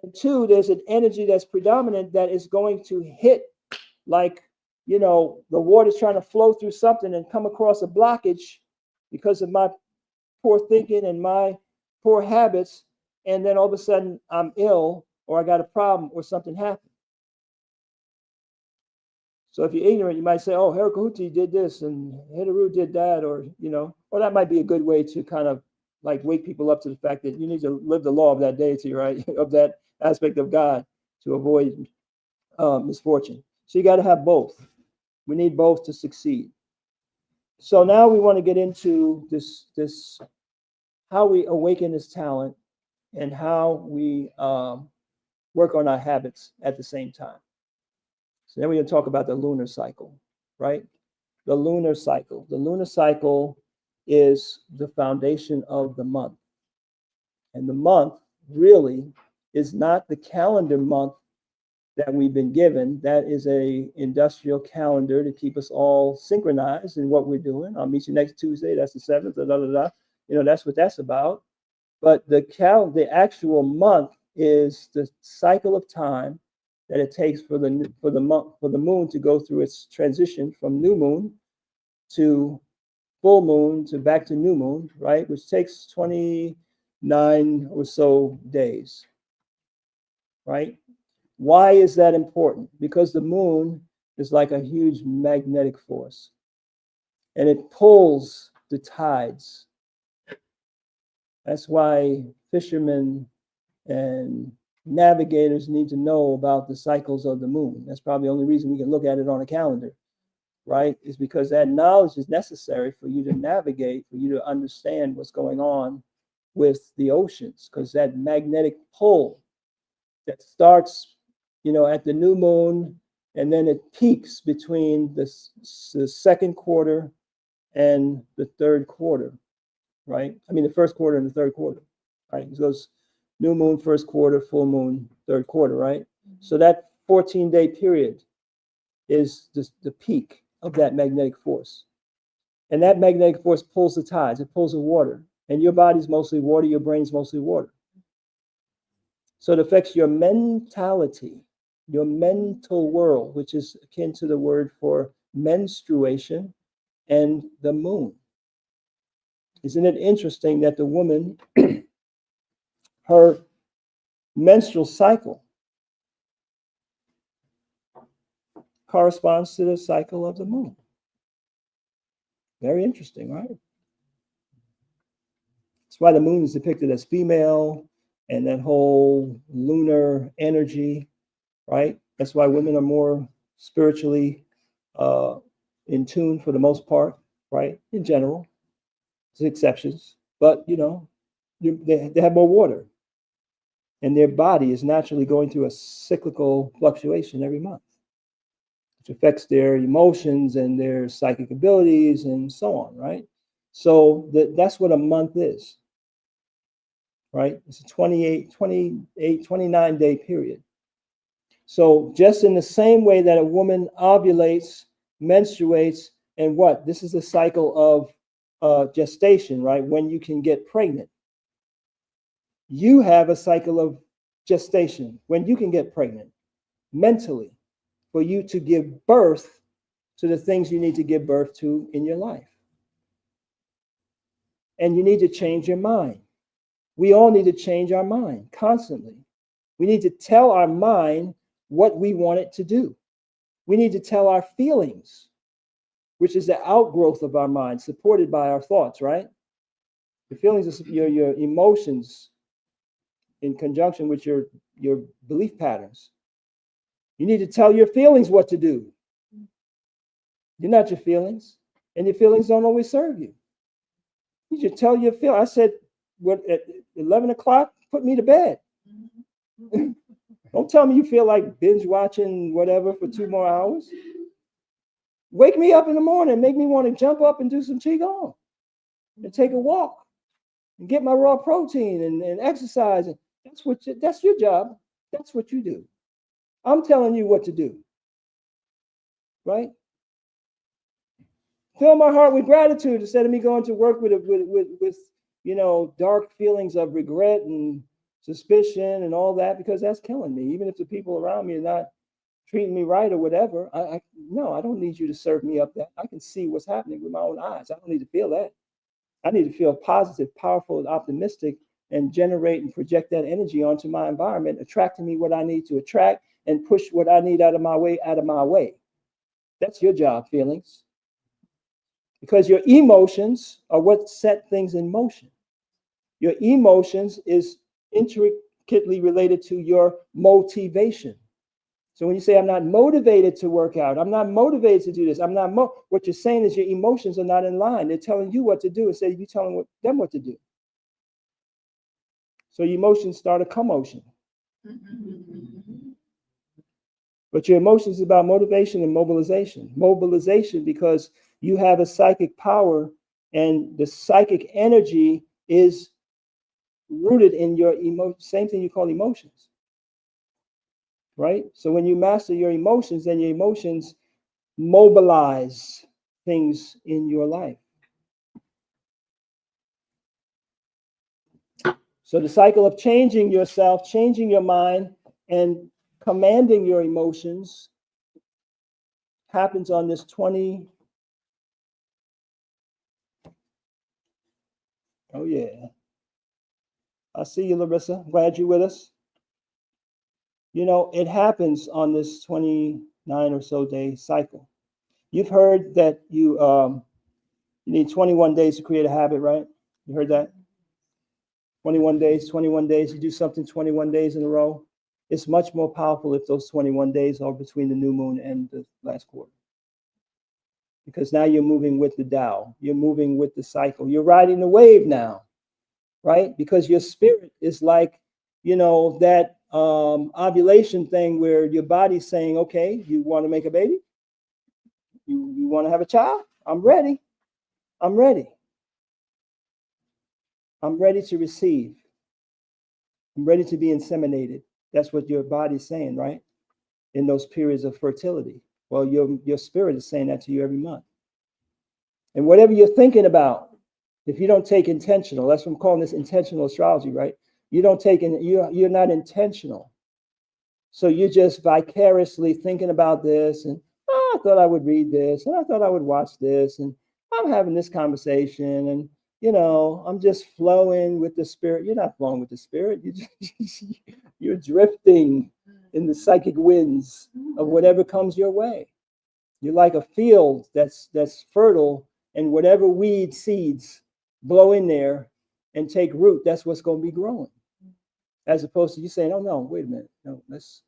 And two, there's an energy that's predominant that is going to hit, like, the water's trying to flow through something and come across a blockage because of my poor thinking and my poor habits, and then all of a sudden I'm ill, or I got a problem, or something happened. So if you're ignorant, you might say, oh, Herakahuti did this and Hidaru did that, or, or that might be a good way to kind of like wake people up to the fact that you need to live the law of that deity, right? Of that aspect of God to avoid misfortune. So you got to have both. We need both to succeed. So now we want to get into this how we awaken this talent and how we work on our habits at the same time. So then we're going to talk about the lunar cycle, right? The lunar cycle. The lunar cycle is the foundation of the month. And the month really is not the calendar month that we've been given. That is a industrial calendar to keep us all synchronized in what we're doing. I'll meet you next Tuesday. That's the 7th. Da, da, da, da. That's what that's about. But the actual month is the cycle of time that it takes for the moon to go through its transition from new moon to full moon to back to new moon, right? Which takes 29 or so days, right? Why is that important? Because the moon is like a huge magnetic force and it pulls the tides. That's why fishermen and navigators need to know about the cycles of the moon. That's probably the only reason we can look at it on a calendar, right? Is because that knowledge is necessary for you to navigate, for you to understand what's going on with the oceans, because that magnetic pull that starts, at the new moon, and then it peaks between the second quarter and the third quarter, right? I mean, the first quarter and the third quarter, right? It goes new moon, first quarter, full moon, third quarter, right? So that 14-day period is the peak of that magnetic force. And that magnetic force pulls the tides, it pulls the water. And your body's mostly water, your brain's mostly water. So it affects your mentality, your mental world, which is akin to the word for menstruation and the moon. Isn't it interesting that the woman, her menstrual cycle corresponds to the cycle of the moon? Very interesting, right? That's why the moon is depicted as female and that whole lunar energy, right? That's why women are more spiritually in tune for the most part, right? In general, there's exceptions, but they have more water, and their body is naturally going through a cyclical fluctuation every month, which affects their emotions and their psychic abilities and so on, right? So that's what a month is, right? It's a 29-day period. So just in the same way that a woman ovulates, menstruates, and what? This is a cycle of gestation, right? When you can get pregnant. You have a cycle of gestation when you can get pregnant mentally for you to give birth to the things you need to give birth to in your life. And you need to change your mind. We all need to change our mind constantly. We need to tell our mind what we want it to do. We need to tell our feelings, which is the outgrowth of our mind, supported by our thoughts, right? Your feelings are your emotions in conjunction with your belief patterns. You need to tell your feelings what to do. You're not your feelings, and your feelings don't always serve you. You should tell your feelings. I said, at 11 o'clock, put me to bed. Don't tell me you feel like binge watching whatever for 2 more hours. Wake me up in the morning, make me want to jump up and do some qigong and take a walk and get my raw protein and exercise. That's your job. That's what you do. I'm telling you what to do, right? Fill my heart with gratitude instead of me going to work with dark feelings of regret and suspicion and all that, because that's killing me. Even if the people around me are not treating me right or whatever, I don't need you to serve me up that. I can see what's happening with my own eyes. I don't need to feel that. I need to feel positive, powerful, and optimistic, and generate and project that energy onto my environment, attracting me what I need to attract and push what I need out of my way. That's your job, feelings. Because your emotions are what set things in motion. Your emotions is intricately related to your motivation. So when you say, I'm not motivated to work out, I'm not motivated to do this, what you're saying is your emotions are not in line. They're telling you what to do instead of you telling them what to do. So your emotions start a commotion. But your emotions is about motivation and mobilization. Mobilization because you have a psychic power, and the psychic energy is rooted in your same thing you call emotions. Right? So when you master your emotions, then your emotions mobilize things in your life. So the cycle of changing yourself, changing your mind, and commanding your emotions happens on this 20. Oh, yeah. I see you, Larissa. Glad you're with us. You know, it happens on this 29 or so day cycle. You've heard that you need 21 days to create a habit, right? You heard that? 21 days, you do something 21 days in a row. It's much more powerful if those 21 days are between the new moon and the last quarter. Because now you're moving with the Tao. You're moving with the cycle. You're riding the wave now, right? Because your spirit is like, you know, that ovulation thing where your body's saying, okay, you want to make a baby? You want to have a child? I'm ready. I'm ready. I'm ready to receive. I'm ready to be inseminated. That's what your body's saying, right? In those periods of fertility. Well, your spirit is saying that to you every month. And whatever you're thinking about, if you don't take intentional, that's what I'm calling this intentional astrology, right? You don't take in, you're not intentional. So you're just vicariously thinking about this, and I thought I would read this, and I thought I would watch this, and I'm having this conversation, and you know, I'm just flowing with the spirit. You're not flowing with the spirit. You're drifting in the psychic winds of whatever comes your way. You're like a field that's fertile, and whatever weed seeds blow in there and take root, that's what's going to be growing. As opposed to you saying, oh no, wait a minute. No, let's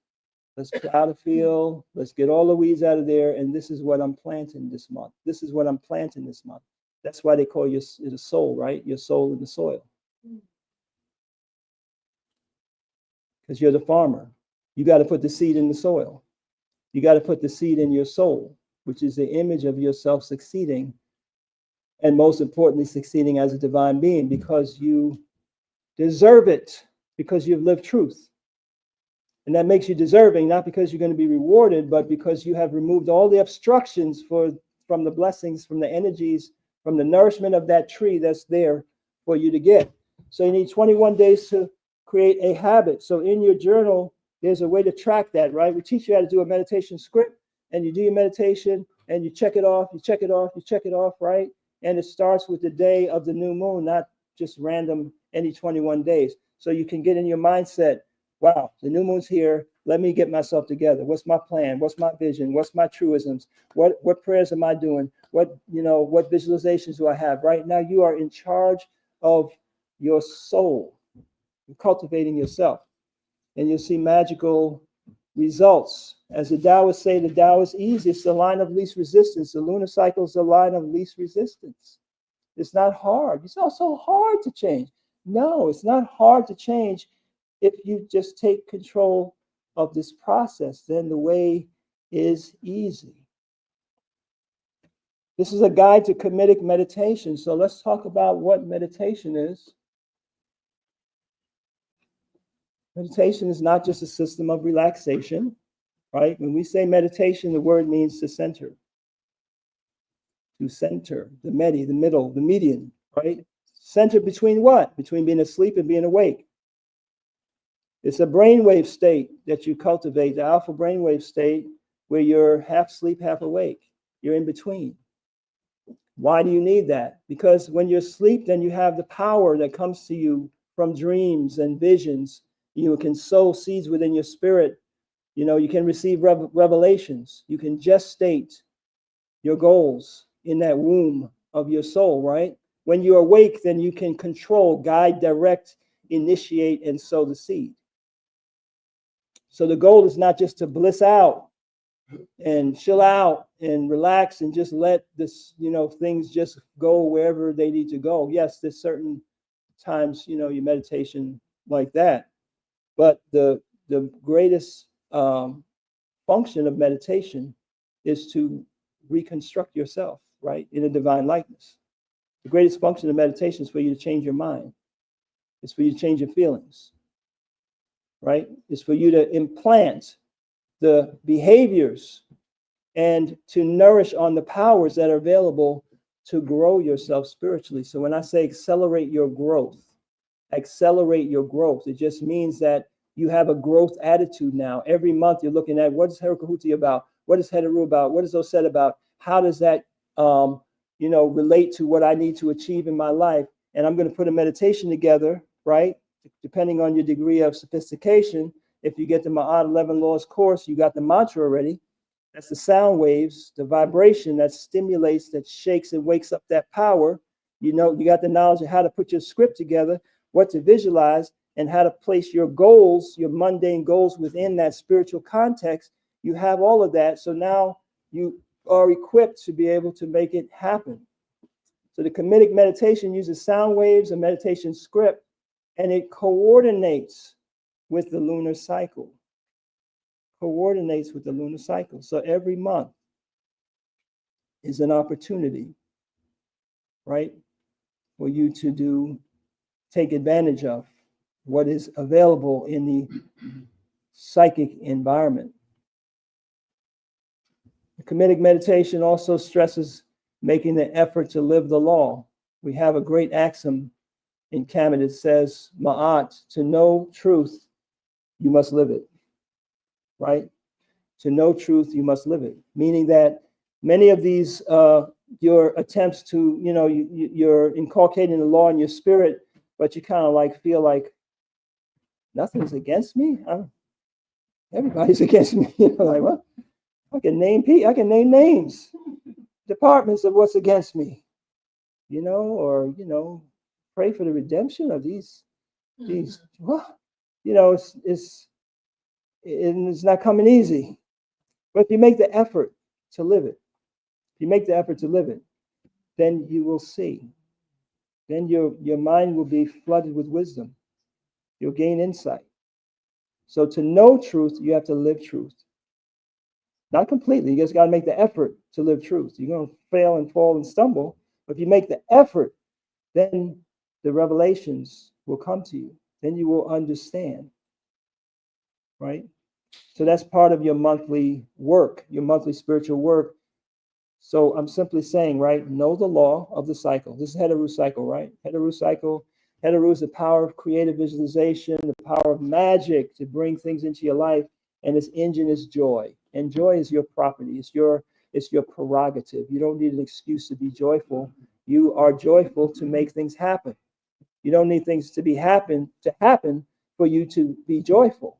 plow the field, let's get all the weeds out of there, and this is what I'm planting this month. This is what I'm planting this month. That's why they call you the soul, right? Your soul in the soil. Because you're the farmer. You got to put the seed in the soil. You got to put the seed in your soul, which is the image of yourself succeeding, and most importantly, succeeding as a divine being, because you deserve it, because you've lived truth. And that makes you deserving, not because you're going to be rewarded, but because you have removed all the obstructions from the blessings, from the energies, from the nourishment of that tree that's there for you to get. So you need 21 days to create a habit. So in your journal, there's a way to track that, right? We teach you how to do a meditation script, and you do your meditation, and you check it off, you check it off, you check it off, right? And it starts with the day of the new moon, not just random any 21 days. So you can get in your mindset, wow, the new moon's here. Let me get myself together. What's my plan? What's my vision? What's my truisms? What prayers am I doing? What visualizations do I have? Right now, you are in charge of your soul. You're cultivating yourself. And you'll see magical results. As the Taoists say, the Tao is easy. It's the line of least resistance. The lunar cycle is the line of least resistance. It's not hard. It's not so hard to change. No, it's not hard to change if you just take control of this process. Then the way is easy. This is a guide to comedic meditation. So let's talk about what meditation is. Meditation is not just a system of relaxation, right? When we say meditation, the word means to center. To center, the medi, the middle, the median, right? Center between what? Between being asleep and being awake. It's a brainwave state that you cultivate, the alpha brainwave state, where you're half asleep, half awake. You're in between. Why do you need that? Because when you're asleep, then you have the power that comes to you from dreams and visions. You can sow seeds within your spirit. You know, you can receive revelations. You can gestate your goals in that womb of your soul, right? When you're awake, then you can control, guide, direct, initiate, and sow the seed. So the goal is not just to bliss out and chill out and relax and just let this, things just go wherever they need to go. Yes, there's certain times, your meditation like that. But the greatest function of meditation is to reconstruct yourself, right, in a divine likeness. The greatest function of meditation is for you to change your mind. It's for you to change your feelings, right? It's for you to implant the behaviors and to nourish on the powers that are available to grow yourself spiritually. So when I say accelerate your growth, it just means that you have a growth attitude now. Every month you're looking at what is Herakahuti about? What is Heteru about? What is Osset about? How does that relate to what I need to achieve in my life? And I'm going to put a meditation together, right? Depending on your degree of sophistication. If you get the Ma'at 11 Laws course, you got the mantra already. That's the sound waves, the vibration that stimulates, that shakes and wakes up that power. You got the knowledge of how to put your script together, what to visualize, and how to place your goals, your mundane goals within that spiritual context. You have all of that. So now you are equipped to be able to make it happen. So the Kemetic meditation uses sound waves, a meditation script, and it coordinates with the lunar cycle. So every month is an opportunity, right, for you to take advantage of what is available in the psychic environment. The Kemetic meditation also stresses making the effort to live the law. We have a great axiom in Kemet. It says, Ma'at, to know truth, you must live it, right? To know truth, you must live it. Meaning that many of these, your attempts to, you're inculcating the law in your spirit, but you kind of like feel like nothing's against me. Everybody's against me. Like what? I can name names, departments of what's against me, or pray for the redemption of these. Well, it's not coming easy. But if you make the effort to live it, then you will see. Then your mind will be flooded with wisdom. You'll gain insight. So to know truth, you have to live truth. Not completely. You just got to make the effort to live truth. You're going to fail and fall and stumble. But if you make the effort, then the revelations will come to you. Then you will understand. Right? So that's part of your monthly work, your monthly spiritual work. So I'm simply saying, right, know the law of the cycle. This is Heteru cycle, right? Heteru cycle. Heteru is the power of creative visualization, the power of magic to bring things into your life. And its engine is joy. And joy is your property. It's your prerogative. You don't need an excuse to be joyful. You are joyful to make things happen. You don't need things to happen for you to be joyful.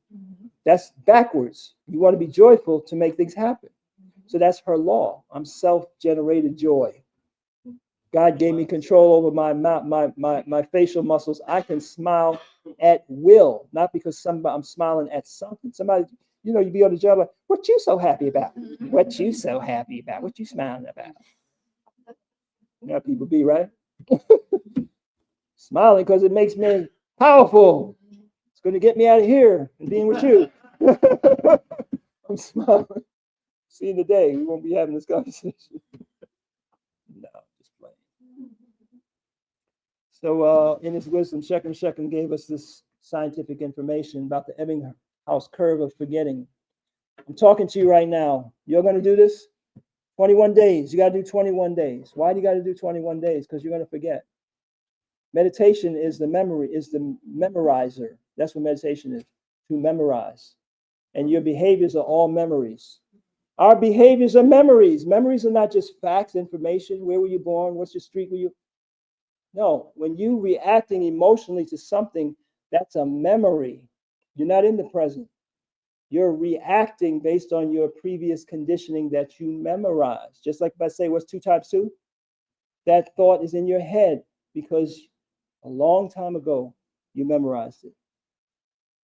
That's backwards. You want to be joyful to make things happen. So that's her law. I'm self-generated joy. God gave me control over my facial muscles. I can smile at will, not because I'm smiling at something. Somebody, you be on the job like, what you so happy about? What you so happy about? What you smiling about? How people be, right? Smiling because it makes me powerful. It's going to get me out of here and being with you. I'm smiling. See you today. We won't be having this conversation. No, just playing. So in his wisdom, Shechem gave us this scientific information about the Ebbinghaus curve of forgetting. I'm talking to you right now. You're going to do this? 21 days. You got to do 21 days. Why do you got to do 21 days? Because you're going to forget. Meditation is the memorizer. That's what meditation is, to memorize. And your behaviors are all memories. Our behaviors are memories. Memories are not just facts, information. Where were you born? What's your street? No, when you reacting emotionally to something, that's a memory. You're not in the present. You're reacting based on your previous conditioning that you memorized. Just like if I say, what's 2 times 2? That thought is in your head because a long time ago, you memorized it.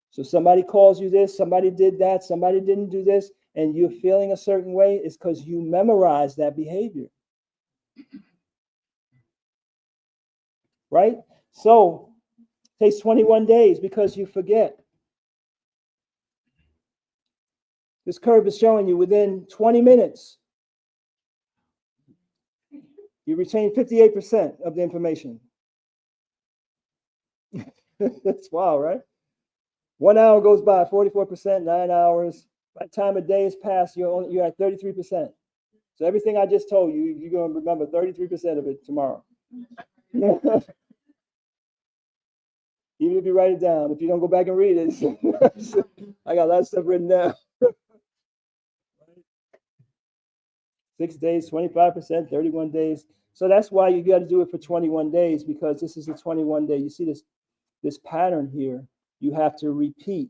So somebody calls you this, somebody did that, somebody didn't do this, and you're feeling a certain way, it's because you memorized that behavior. Right? So it takes 21 days because you forget. This curve is showing you within 20 minutes, you retain 58% of the information. That's wild, right? 1 hour goes by, 44%, 9 hours. By the time a day has passed, you're at 33%. So everything I just told you, you're going to remember 33% of it tomorrow. Even if you write it down, if you don't go back and read it, I got a lot of stuff written down. 6 days, 25%, 31 days. So that's why you got to do it for 21 days, because this is a 21 day. You see this pattern here. You have to repeat.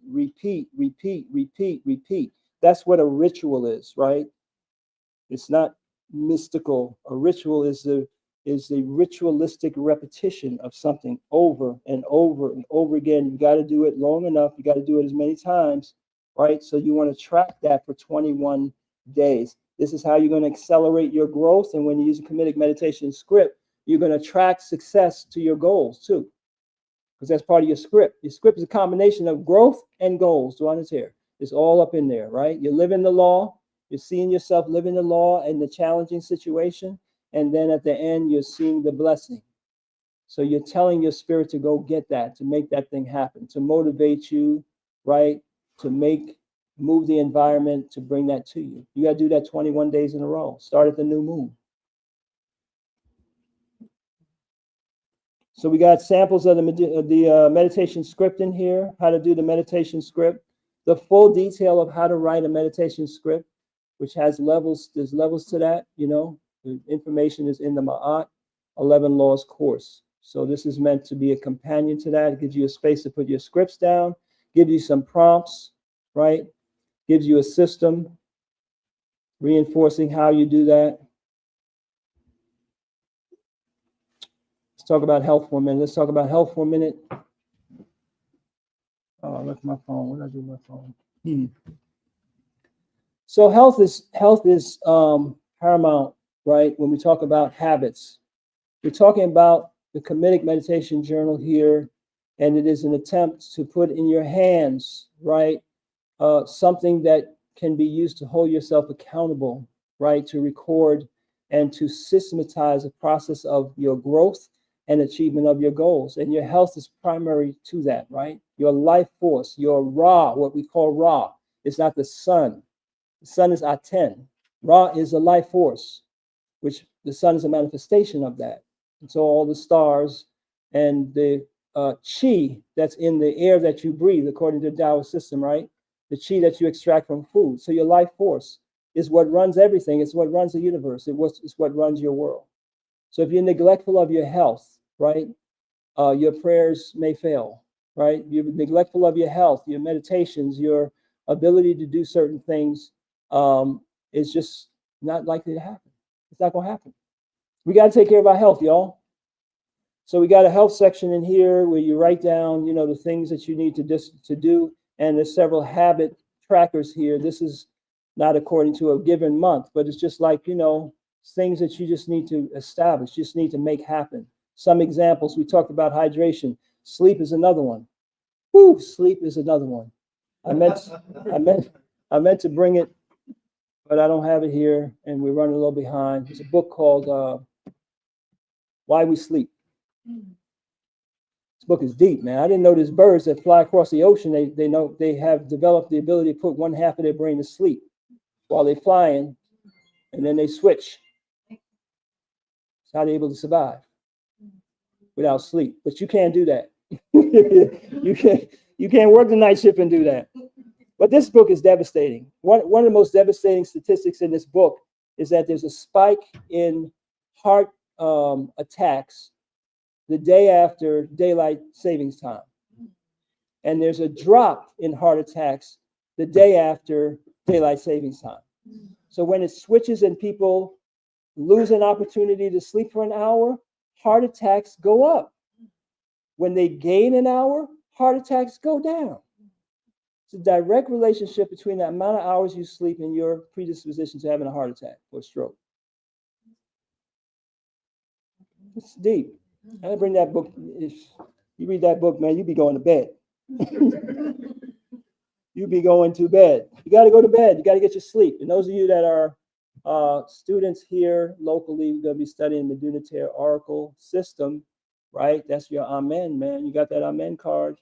That's what a ritual is, right? It's not mystical. A ritual is the ritualistic repetition of something over and over and over again. You got to do it long enough. You got to do it as many times, right? So you want to track that for 21 days. This is how you're going to accelerate your growth. And when you use a comedic meditation script, you're going to track success to your goals too, because that's part of your script. Your script is a combination of growth and goals. The one is here. It's all up in there, right? You're living the law. You're seeing yourself living the law in the challenging situation. And then at the end, you're seeing the blessing. So you're telling your spirit to go get that, to make that thing happen, to motivate you, right? To move the environment, to bring that to you. You got to do that 21 days in a row. Start at the new moon. So we got samples of the meditation script in here, how to do the meditation script, the full detail of how to write a meditation script, which has levels. There's levels to that, you know. The information is in the Ma'at 11 Laws course. So this is meant to be a companion to that. It gives you a space to put your scripts down, gives you some prompts, right? Gives you a system, reinforcing how you do that. Let's talk about health for a minute. Oh, I left my phone. What did I do with my phone? So health is paramount, right? When we talk about habits, we're talking about the Comedic Meditation Journal here, and it is an attempt to put in your hands, right, something that can be used to hold yourself accountable, right, to record and to systematize a process of your growth and achievement of your goals. And your health is primary to that, right? Your life force, your Ra, what we call Ra, is not the sun. The sun is Aten. Ra is a life force, which the sun is a manifestation of that. And so all the stars and the chi that's in the air that you breathe, according to the Taoist system, right? The chi that you extract from food. So your life force is what runs everything. It's what runs the universe. It's what runs your world. So if you're neglectful of your health, right, your prayers may fail, right? You're neglectful of your health, your meditations, your ability to do certain things is just not likely to happen. It's not going to happen. We got to take care of our health, y'all. So we got a health section in here where you write down, you know, the things that you need to do. And there's several habit trackers here. This is not according to a given month, but it's just like, you know, things that you just need to establish, just need to make happen. Some examples, we talked about hydration. Sleep is another one. Woo, sleep is another one. I meant to bring it, but I don't have it here, and we're running a little behind. There's a book called Why We Sleep. This book is deep, man. I didn't know there's birds that fly across the ocean. They have developed the ability to put one half of their brain to sleep while they're flying, and then they switch. That's how they're able to survive without sleep. But you can't do that. You can't work the night shift and do that. But this book is devastating. One of the most devastating statistics in this book is that there's a spike in heart attacks the day after daylight savings time. And there's a drop in heart attacks the day after daylight savings time. So when it switches and people lose an opportunity to sleep for an hour, heart attacks go up. When they gain an hour, heart attacks go down. It's a direct relationship between the amount of hours you sleep and your predisposition to having a heart attack or stroke. It's deep. I bring that book. If you read that book, man, you be going to bed. You be going to bed. You got to go to bed. You got to get your sleep. And those of you that are students here locally, we're going to be studying the Dunitaire Oracle system, right? That's your Amen, man. You got that Amen card.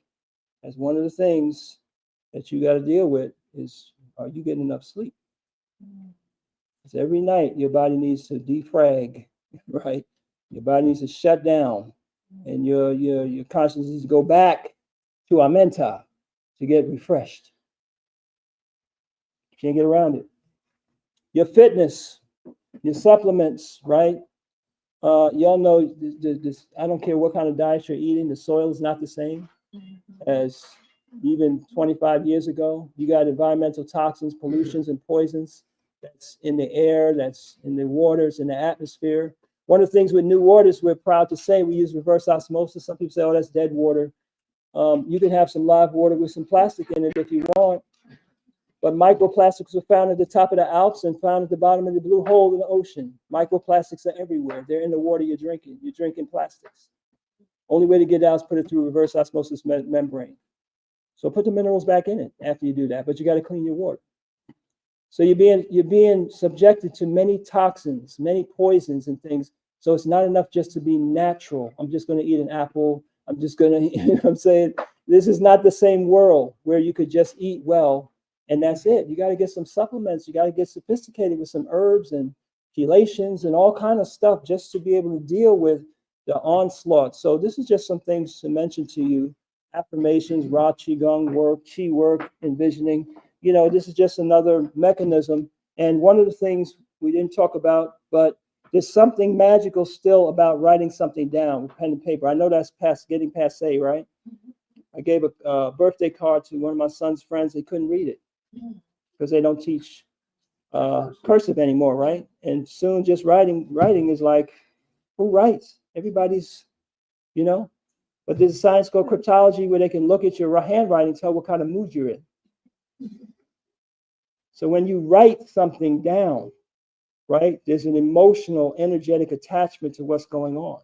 That's one of the things that you got to deal with is, are you getting enough sleep? Because every night your body needs to defrag, right? Your body needs to shut down, and your consciousness needs to go back to Amenta to get refreshed. Can't get around it. Your fitness, your supplements, right? Y'all know this. I don't care what kind of diet you're eating. The soil is not the same as even 25 years ago. You got environmental toxins, pollutions, and poisons that's in the air, that's in the waters, in the atmosphere. One of the things with new waters, we're proud to say we use reverse osmosis. Some people say, oh, that's dead water. You can have some live water with some plastic in it if you want. But microplastics were found at the top of the Alps and found at the bottom of the blue hole in the ocean. Microplastics are everywhere. They're in the water you're drinking. You're drinking plastics. Only way to get it out is put it through reverse osmosis membrane. So put the minerals back in it after you do that, but you got to clean your water. So you're being subjected to many toxins, many poisons and things. So it's not enough just to be natural. I'm just going to eat an apple. I'm just going to, you know what I'm saying? This is not the same world where you could just eat well and that's it. You got to get some supplements. You got to get sophisticated with some herbs and chelations and all kind of stuff just to be able to deal with the onslaught. So this is just some things to mention to you. Affirmations, Ra Qigong work, Qi work, envisioning. You know, this is just another mechanism. And one of the things we didn't talk about, but there's something magical still about writing something down with pen and paper. I know that's getting passe, right? I gave a birthday card to one of my son's friends. They couldn't read it because they don't teach cursive anymore, right? And soon just writing is like, who writes? Everybody's, you know. But there's a science called cryptology where they can look at your handwriting, tell what kind of mood you're in. So when you write something down, right, there's an emotional, energetic attachment to what's going on.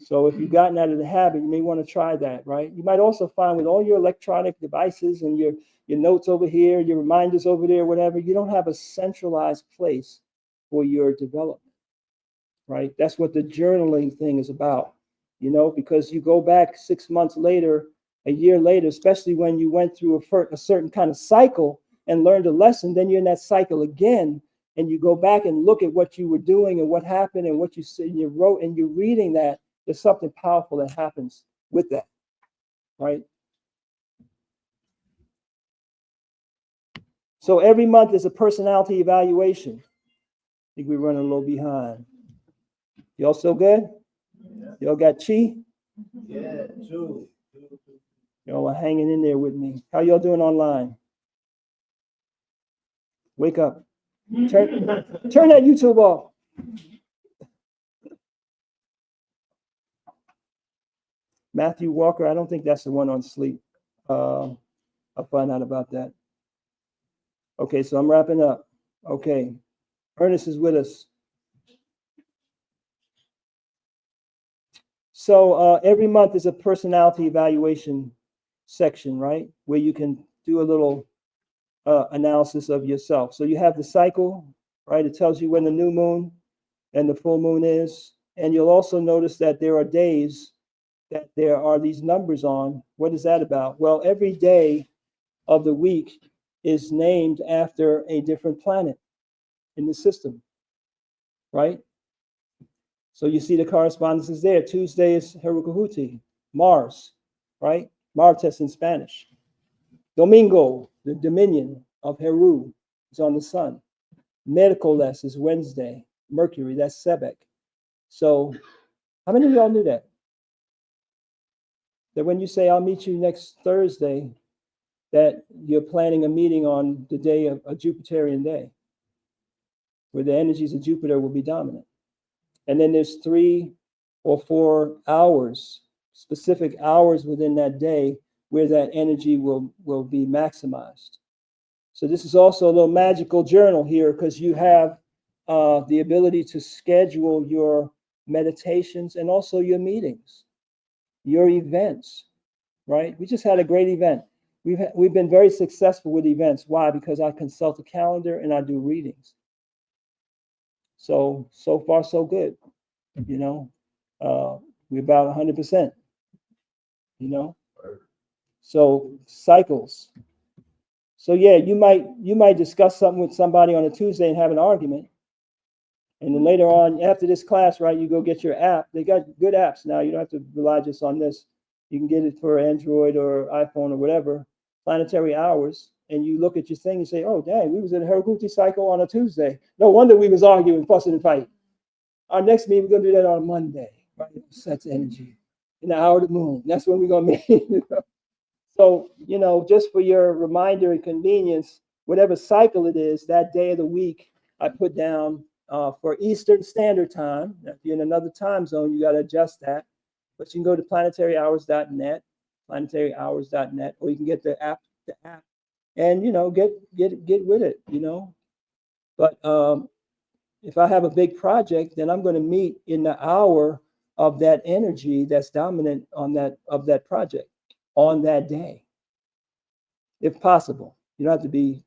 So if you've gotten out of the habit, you may want to try that, right? You might also find with all your electronic devices and your notes over here, your reminders over there, whatever, you don't have a centralized place for your development, right? That's what the journaling thing is about, you know, because you go back 6 months later, a year later, especially when you went through a certain kind of cycle and learned a lesson, then you're in that cycle again, and you go back and look at what you were doing and what happened and what you said, and you wrote, and you're reading that. There's something powerful that happens with that, right? So every month is a personality evaluation. I think we're running a little behind. Y'all still good? Y'all got chi? Yeah, true. Y'all are hanging in there with me. How y'all doing online? Wake up. Turn that YouTube off. Matthew Walker, I don't think that's the one on sleep. I'll find out about that. Okay, so I'm wrapping up. Okay, Ernest is with us. So every month is a personality evaluation section, right? Where you can do a little analysis of yourself. So you have the cycle, right? It tells you when the new moon and the full moon is. And you'll also notice that there are days that there are these numbers on. What is that about? Well, every day of the week is named after a different planet in the system, right? So you see the correspondences there. Tuesday is Herukahuti, Mars, right? Martes in Spanish. Domingo, the dominion of Heru, is on the sun. Mercoles is Wednesday. Mercury, that's Sebek. So how many of y'all knew that? That when you say, I'll meet you next Thursday, that you're planning a meeting on the day of a Jupiterian day, where the energies of Jupiter will be dominant. And then there's 3 or 4 hours, specific hours within that day, where that energy will be maximized. So this is also a little magical journal here, because you have the ability to schedule your meditations and also your meetings, your events, right? We just had a great event. We've been very successful with events. Why? Because I consult a calendar and I do readings. So far so good. You know, we're about 100%. You know, so cycles. So yeah, you might discuss something with somebody on a Tuesday and have an argument, and then later on after this class, right, you go get your app. They got good apps now. You don't have to rely just on this. You can get it for Android or iPhone or whatever. Planetary hours, and you look at your thing and say, "Oh, dang, we was in a Haraguchi cycle on a Tuesday. No wonder we was arguing, fussing, and fighting. Our next meeting, we're gonna do that on a Monday, right? Sets energy in the hour of the moon. That's when we're gonna meet." You know? So, you know, just for your reminder and convenience, whatever cycle it is, that day of the week, I put down for Eastern Standard Time. Now, if you're in another time zone, you got to adjust that. But you can go to planetaryhours.net, planetaryhours.net, or you can get the app, and, you know, get with it, you know. But if I have a big project, then I'm going to meet in the hour of that energy that's dominant on that project on that day, if possible. You don't have to be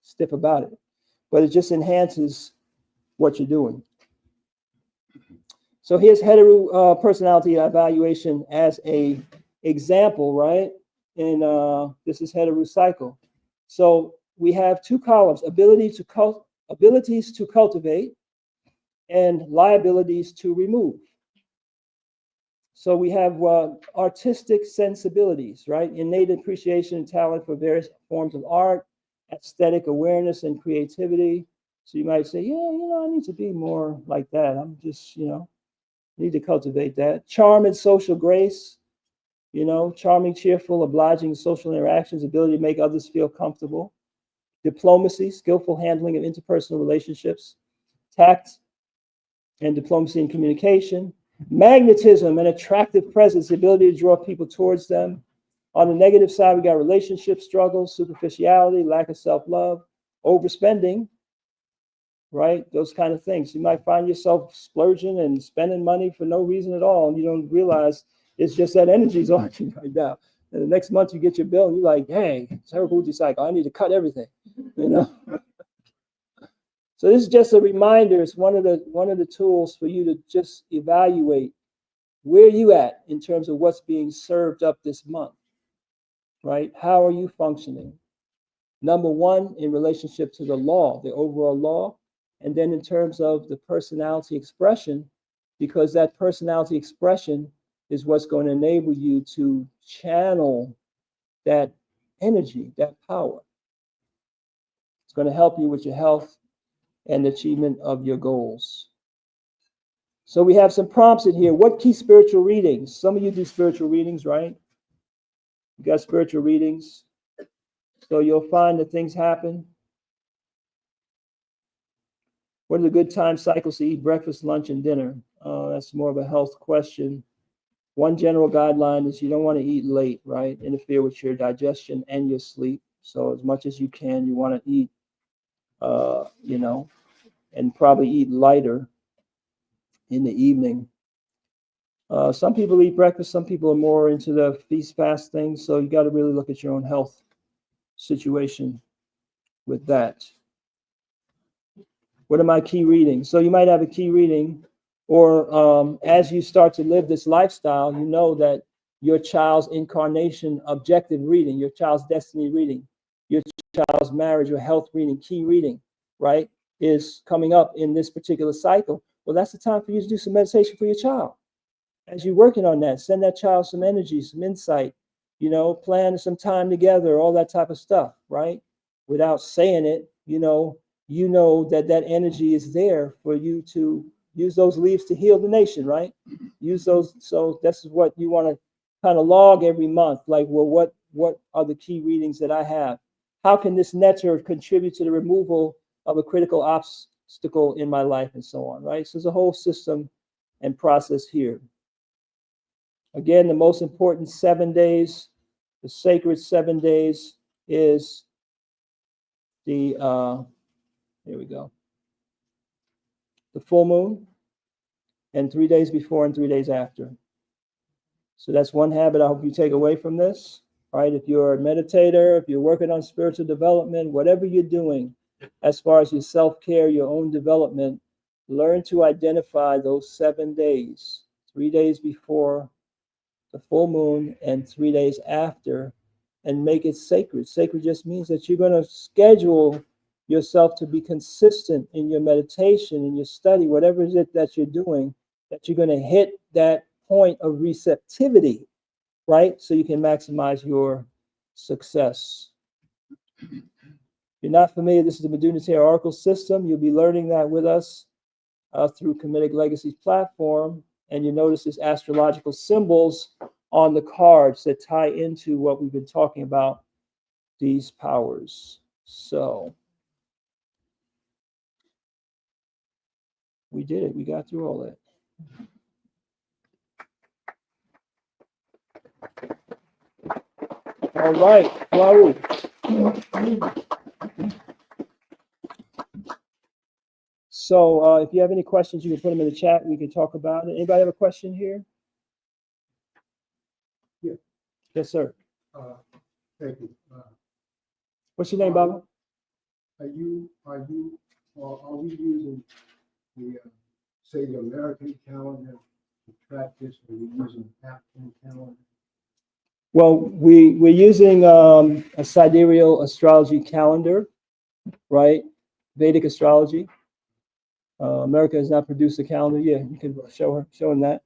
stiff about it, but it just enhances what you're doing. So here's Heteru personality evaluation as a example, right? And this is Heteru cycle. So we have 2 columns: abilities to cultivate and liabilities to remove. So we have artistic sensibilities, right? Innate appreciation and talent for various forms of art, aesthetic awareness and creativity. So you might say, yeah, you know, I need to be more like that. I'm just, you know, need to cultivate that. Charm and social grace, you know, charming, cheerful, obliging social interactions, ability to make others feel comfortable. Diplomacy, skillful handling of interpersonal relationships. Tact and diplomacy and communication. Magnetism and attractive presence, the ability to draw people towards them. On the negative side, we got relationship struggles, superficiality, lack of self-love, overspending, right? Those kind of things. You might find yourself splurging and spending money for no reason at all, and you don't realize it's just that energy's on you right now. And the next month you get your bill and you're like, hey, it's Haraguchi cycle. I need to cut everything, you know? So this is just a reminder. It's one of the tools for you to just evaluate where you at in terms of what's being served up this month, right? How are you functioning? Number 1, in relationship to the law, the overall law, and then in terms of the personality expression, because that personality expression is what's going to enable you to channel that energy, that power. It's going to help you with your health and the achievement of your goals. So we have some prompts in here. What key spiritual readings? Some of you do spiritual readings, right? You got spiritual readings. So you'll find that things happen. What are the good time cycles to eat breakfast, lunch, and dinner? That's more of a health question. One general guideline is you don't want to eat late, right? Interfere with your digestion and your sleep. So as much as you can, you want to eat, you know, and probably eat lighter in the evening. Some people eat breakfast. Some people are more into the feast fast thing. So you got to really look at your own health situation with that. What are my key readings? So you might have a key reading, or as you start to live this lifestyle, you know that your child's incarnation objective reading, your child's destiny reading, your child's marriage or health reading, key reading, right, is coming up in this particular cycle. Well, that's the time for you to do some meditation for your child. As you're working on that, send that child some energy, some insight, you know, plan some time together, all that type of stuff, right? Without saying it, you know that that energy is there for you to use those leaves to heal the nation, right? Use those. So this is what you want to kind of log every month. Like, well, what are the key readings that I have? How can this netter contribute to the removal of a critical obstacle in my life, and so on, right? So there's a whole system and process here. Again, the most important 7 days, the sacred 7 days is the, here we go, the full moon, and 3 days before and 3 days after. So that's one habit I hope you take away from this, right? If you're a meditator, if you're working on spiritual development, whatever you're doing, as far as your self-care, your own development, learn to identify those 7 days, 3 days before the full moon and 3 days after, and make it sacred. Sacred just means that you're going to schedule yourself to be consistent in your meditation, in your study, whatever it is that you're doing, that you're going to hit that point of receptivity, right? So you can maximize your success. If you're not familiar, this is the Medunitaire Oracle system. You'll be learning that with us through Comedic Legacy's platform. And you notice there's astrological symbols on the cards that tie into what we've been talking about, these powers. So we did it. We got through all that. All right, Raul. So if you have any questions, you can put them in the chat. We can talk about it. Anybody have a question here? Yeah. Yes, sir. Thank you. What's your name, Baba? Are we using the, say, the American calendar to track this, or are we using the African calendar? Well, we're using a sidereal astrology calendar, right? Vedic astrology. America has not produced a calendar. Yeah, you can show him that.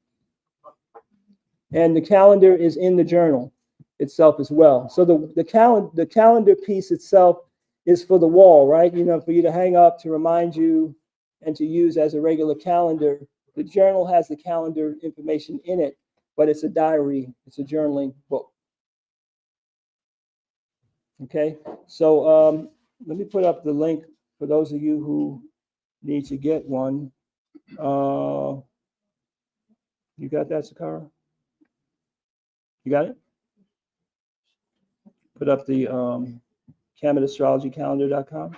And the calendar is in the journal itself as well. So the calendar piece itself is for the wall, right? You know, for you to hang up to remind you and to use as a regular calendar. The journal has the calendar information in it, but it's a diary. It's a journaling book. Okay, so let me put up the link for those of you who need to get one. You got that, Sakara? You got it? Put up the CametaStrologyCalendar.com.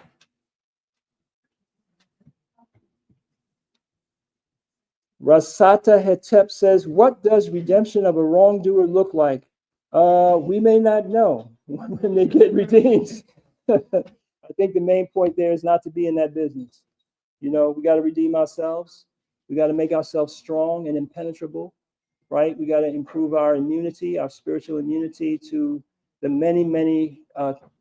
Rasata Hetep says, what does redemption of a wrongdoer look like? We may not know when they get redeemed. I think the main point there is not to be in that business. You know, we got to redeem ourselves. We got to make ourselves strong and impenetrable, right? We got to improve our immunity, our spiritual immunity to the many, many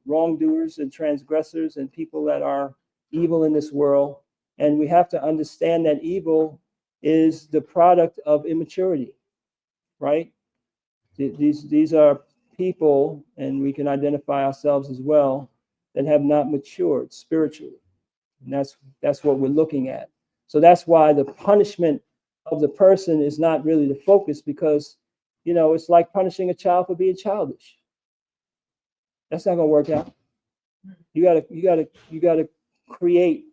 wrongdoers and transgressors and people that are evil in this world. And we have to understand that evil is the product of immaturity, right? These are people, and we can identify ourselves as well, that have not matured spiritually. And that's what we're looking at. So that's why the punishment of the person is not really the focus, because, you know, it's like punishing a child for being childish. That's not gonna work out. You gotta create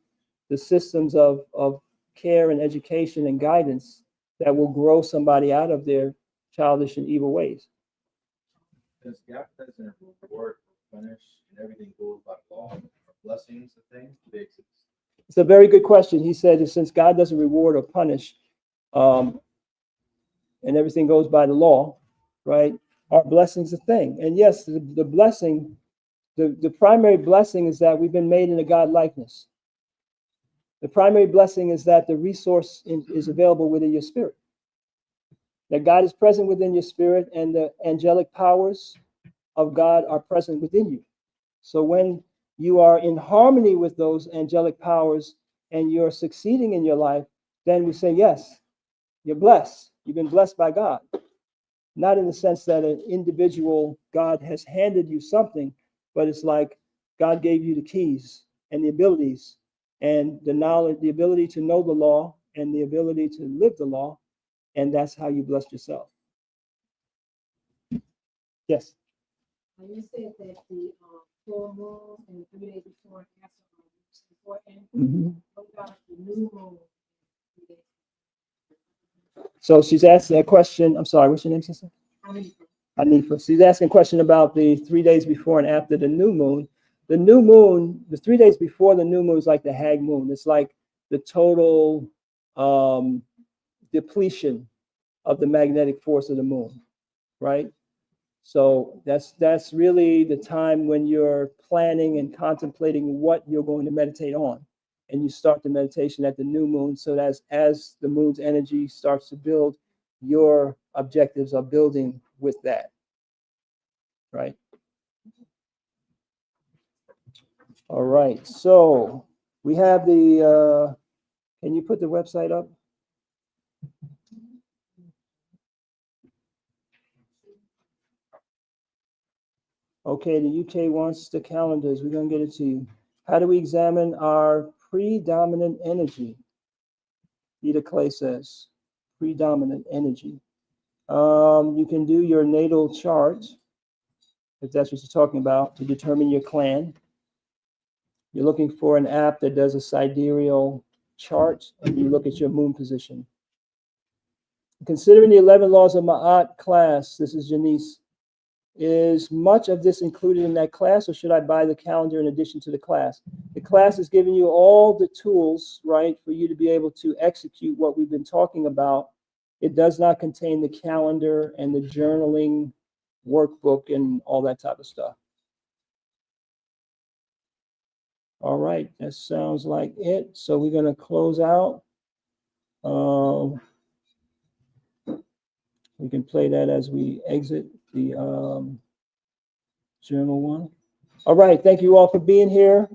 the systems of care and education and guidance that will grow somebody out of their childish and evil ways. Does God doesn't reward or punish and everything goes by law or blessings and things? Do they exist? It's a very good question. He said that since God doesn't reward or punish, and everything goes by the law, right? Our blessing's a thing. And yes, the blessing, the primary blessing is that we've been made in a God likeness. The primary blessing is that the resource is available within your spirit. That God is present within your spirit, and the angelic powers of God are present within you. So when you are in harmony with those angelic powers and you're succeeding in your life, then we say, yes, you're blessed. You've been blessed by God. Not in the sense that an individual God has handed you something, but it's like God gave you the keys and the abilities and the knowledge, the ability to know the law and the ability to live the law. And that's how you bless yourself. Yes. You said that the full moon and 3 days before and after before and Mhm. what about the new moon? So she's asking a question. I'm sorry, what's your name, sister? Anifa. She's asking a question about the 3 days before and after the new moon. The new moon, the 3 days before the new moon is like the hag moon. It's like the total depletion of the magnetic force of the moon, right? So that's really the time when you're planning and contemplating what you're going to meditate on. And you start the meditation at the new moon. So that as the moon's energy starts to build, your objectives are building with that, right? All right. So we have the, can you put the website up? Okay, the UK wants the calendars. We're going to get it to you. How do we examine our predominant energy? Ida Clay says, predominant energy. You can do your natal chart, if that's what you're talking about, to determine your clan. You're looking for an app that does a sidereal chart, and you look at your moon position. Considering the 11 laws of Ma'at class, this is Janice. Is much of this included in that class, or should I buy the calendar in addition to the class? The class is giving you all the tools, right, for you to be able to execute what we've been talking about. It does not contain the calendar and the journaling workbook and all that type of stuff. All right, that sounds like it. So we're going to close out. We can play that as we exit the journal one. All right, thank you all for being here.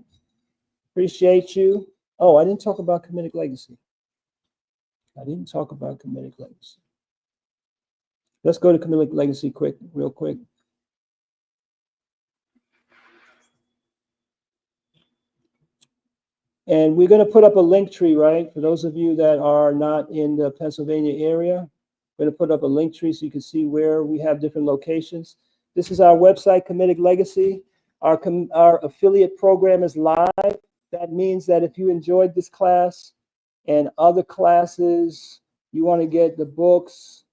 Appreciate you. Oh, I didn't talk about comedic legacy. Let's go to comedic legacy real quick. And we're going to put up a link tree, right? For those of you that are not in the Pennsylvania area, we're going to put up a link tree so you can see where we have different locations. This is our website, Comedic Legacy. Our affiliate program is live. That means that if you enjoyed this class and other classes, you want to get the books,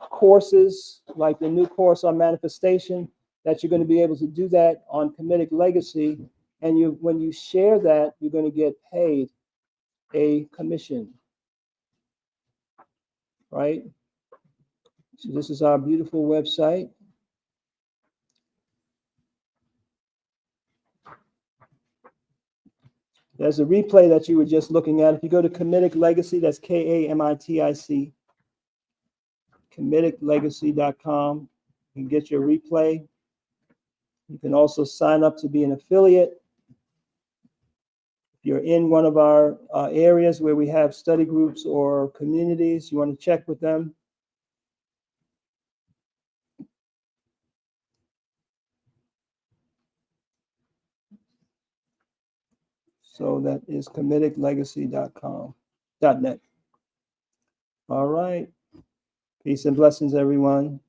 courses, like the new course on manifestation, that you're going to be able to do that on Comedic Legacy. And when you share that, you're going to get paid a commission, right? So this is our beautiful website. There's a replay that you were just looking at. If you go to Comedic Legacy, that's KAMITIC, comediclegacy.com. You can get your replay. You can also sign up to be an affiliate. If you're in one of our areas where we have study groups or communities, you want to check with them. So that is comediclegacy.net. All right. Peace and blessings, everyone.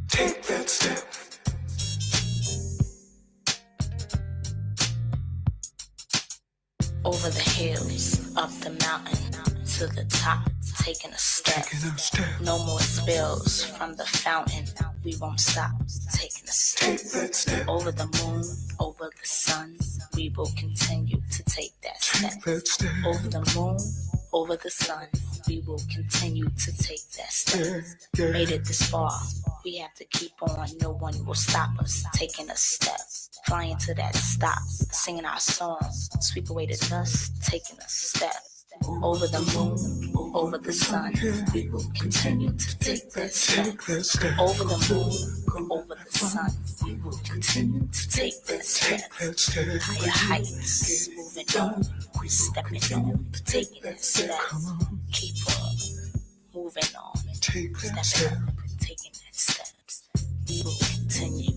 Take that step. Over the hills, up the mountain, to the top, taking a step. No more spills from the fountain. We won't stop, taking a step. Over the moon, over the sun, we will continue to take that step. Over the moon, over the sun, we will continue to take that step. Made it this far, we have to keep on. No one will stop us, taking a step. Flying to that stop, singing our song, sweep away the dust, taking a step. over the moon, over the sun. We will continue to take that step. Over the moon, over the sun. We will continue to take that step. Higher heights, moving on, stepping on, taking that step. Keep on moving on, stepping up, taking that steps. We will continue.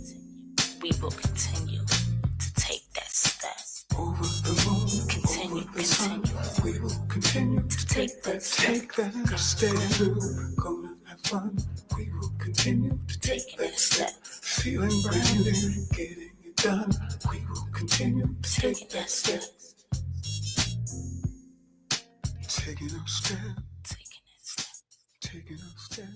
We will continue to take that step. Over the moon, continue. We will continue To take that step. take that step. We're gonna have fun. We will continue to Taking that step. feeling brand new, getting it done. We will continue to Taking that step. taking our step, Taking that step. taking our step.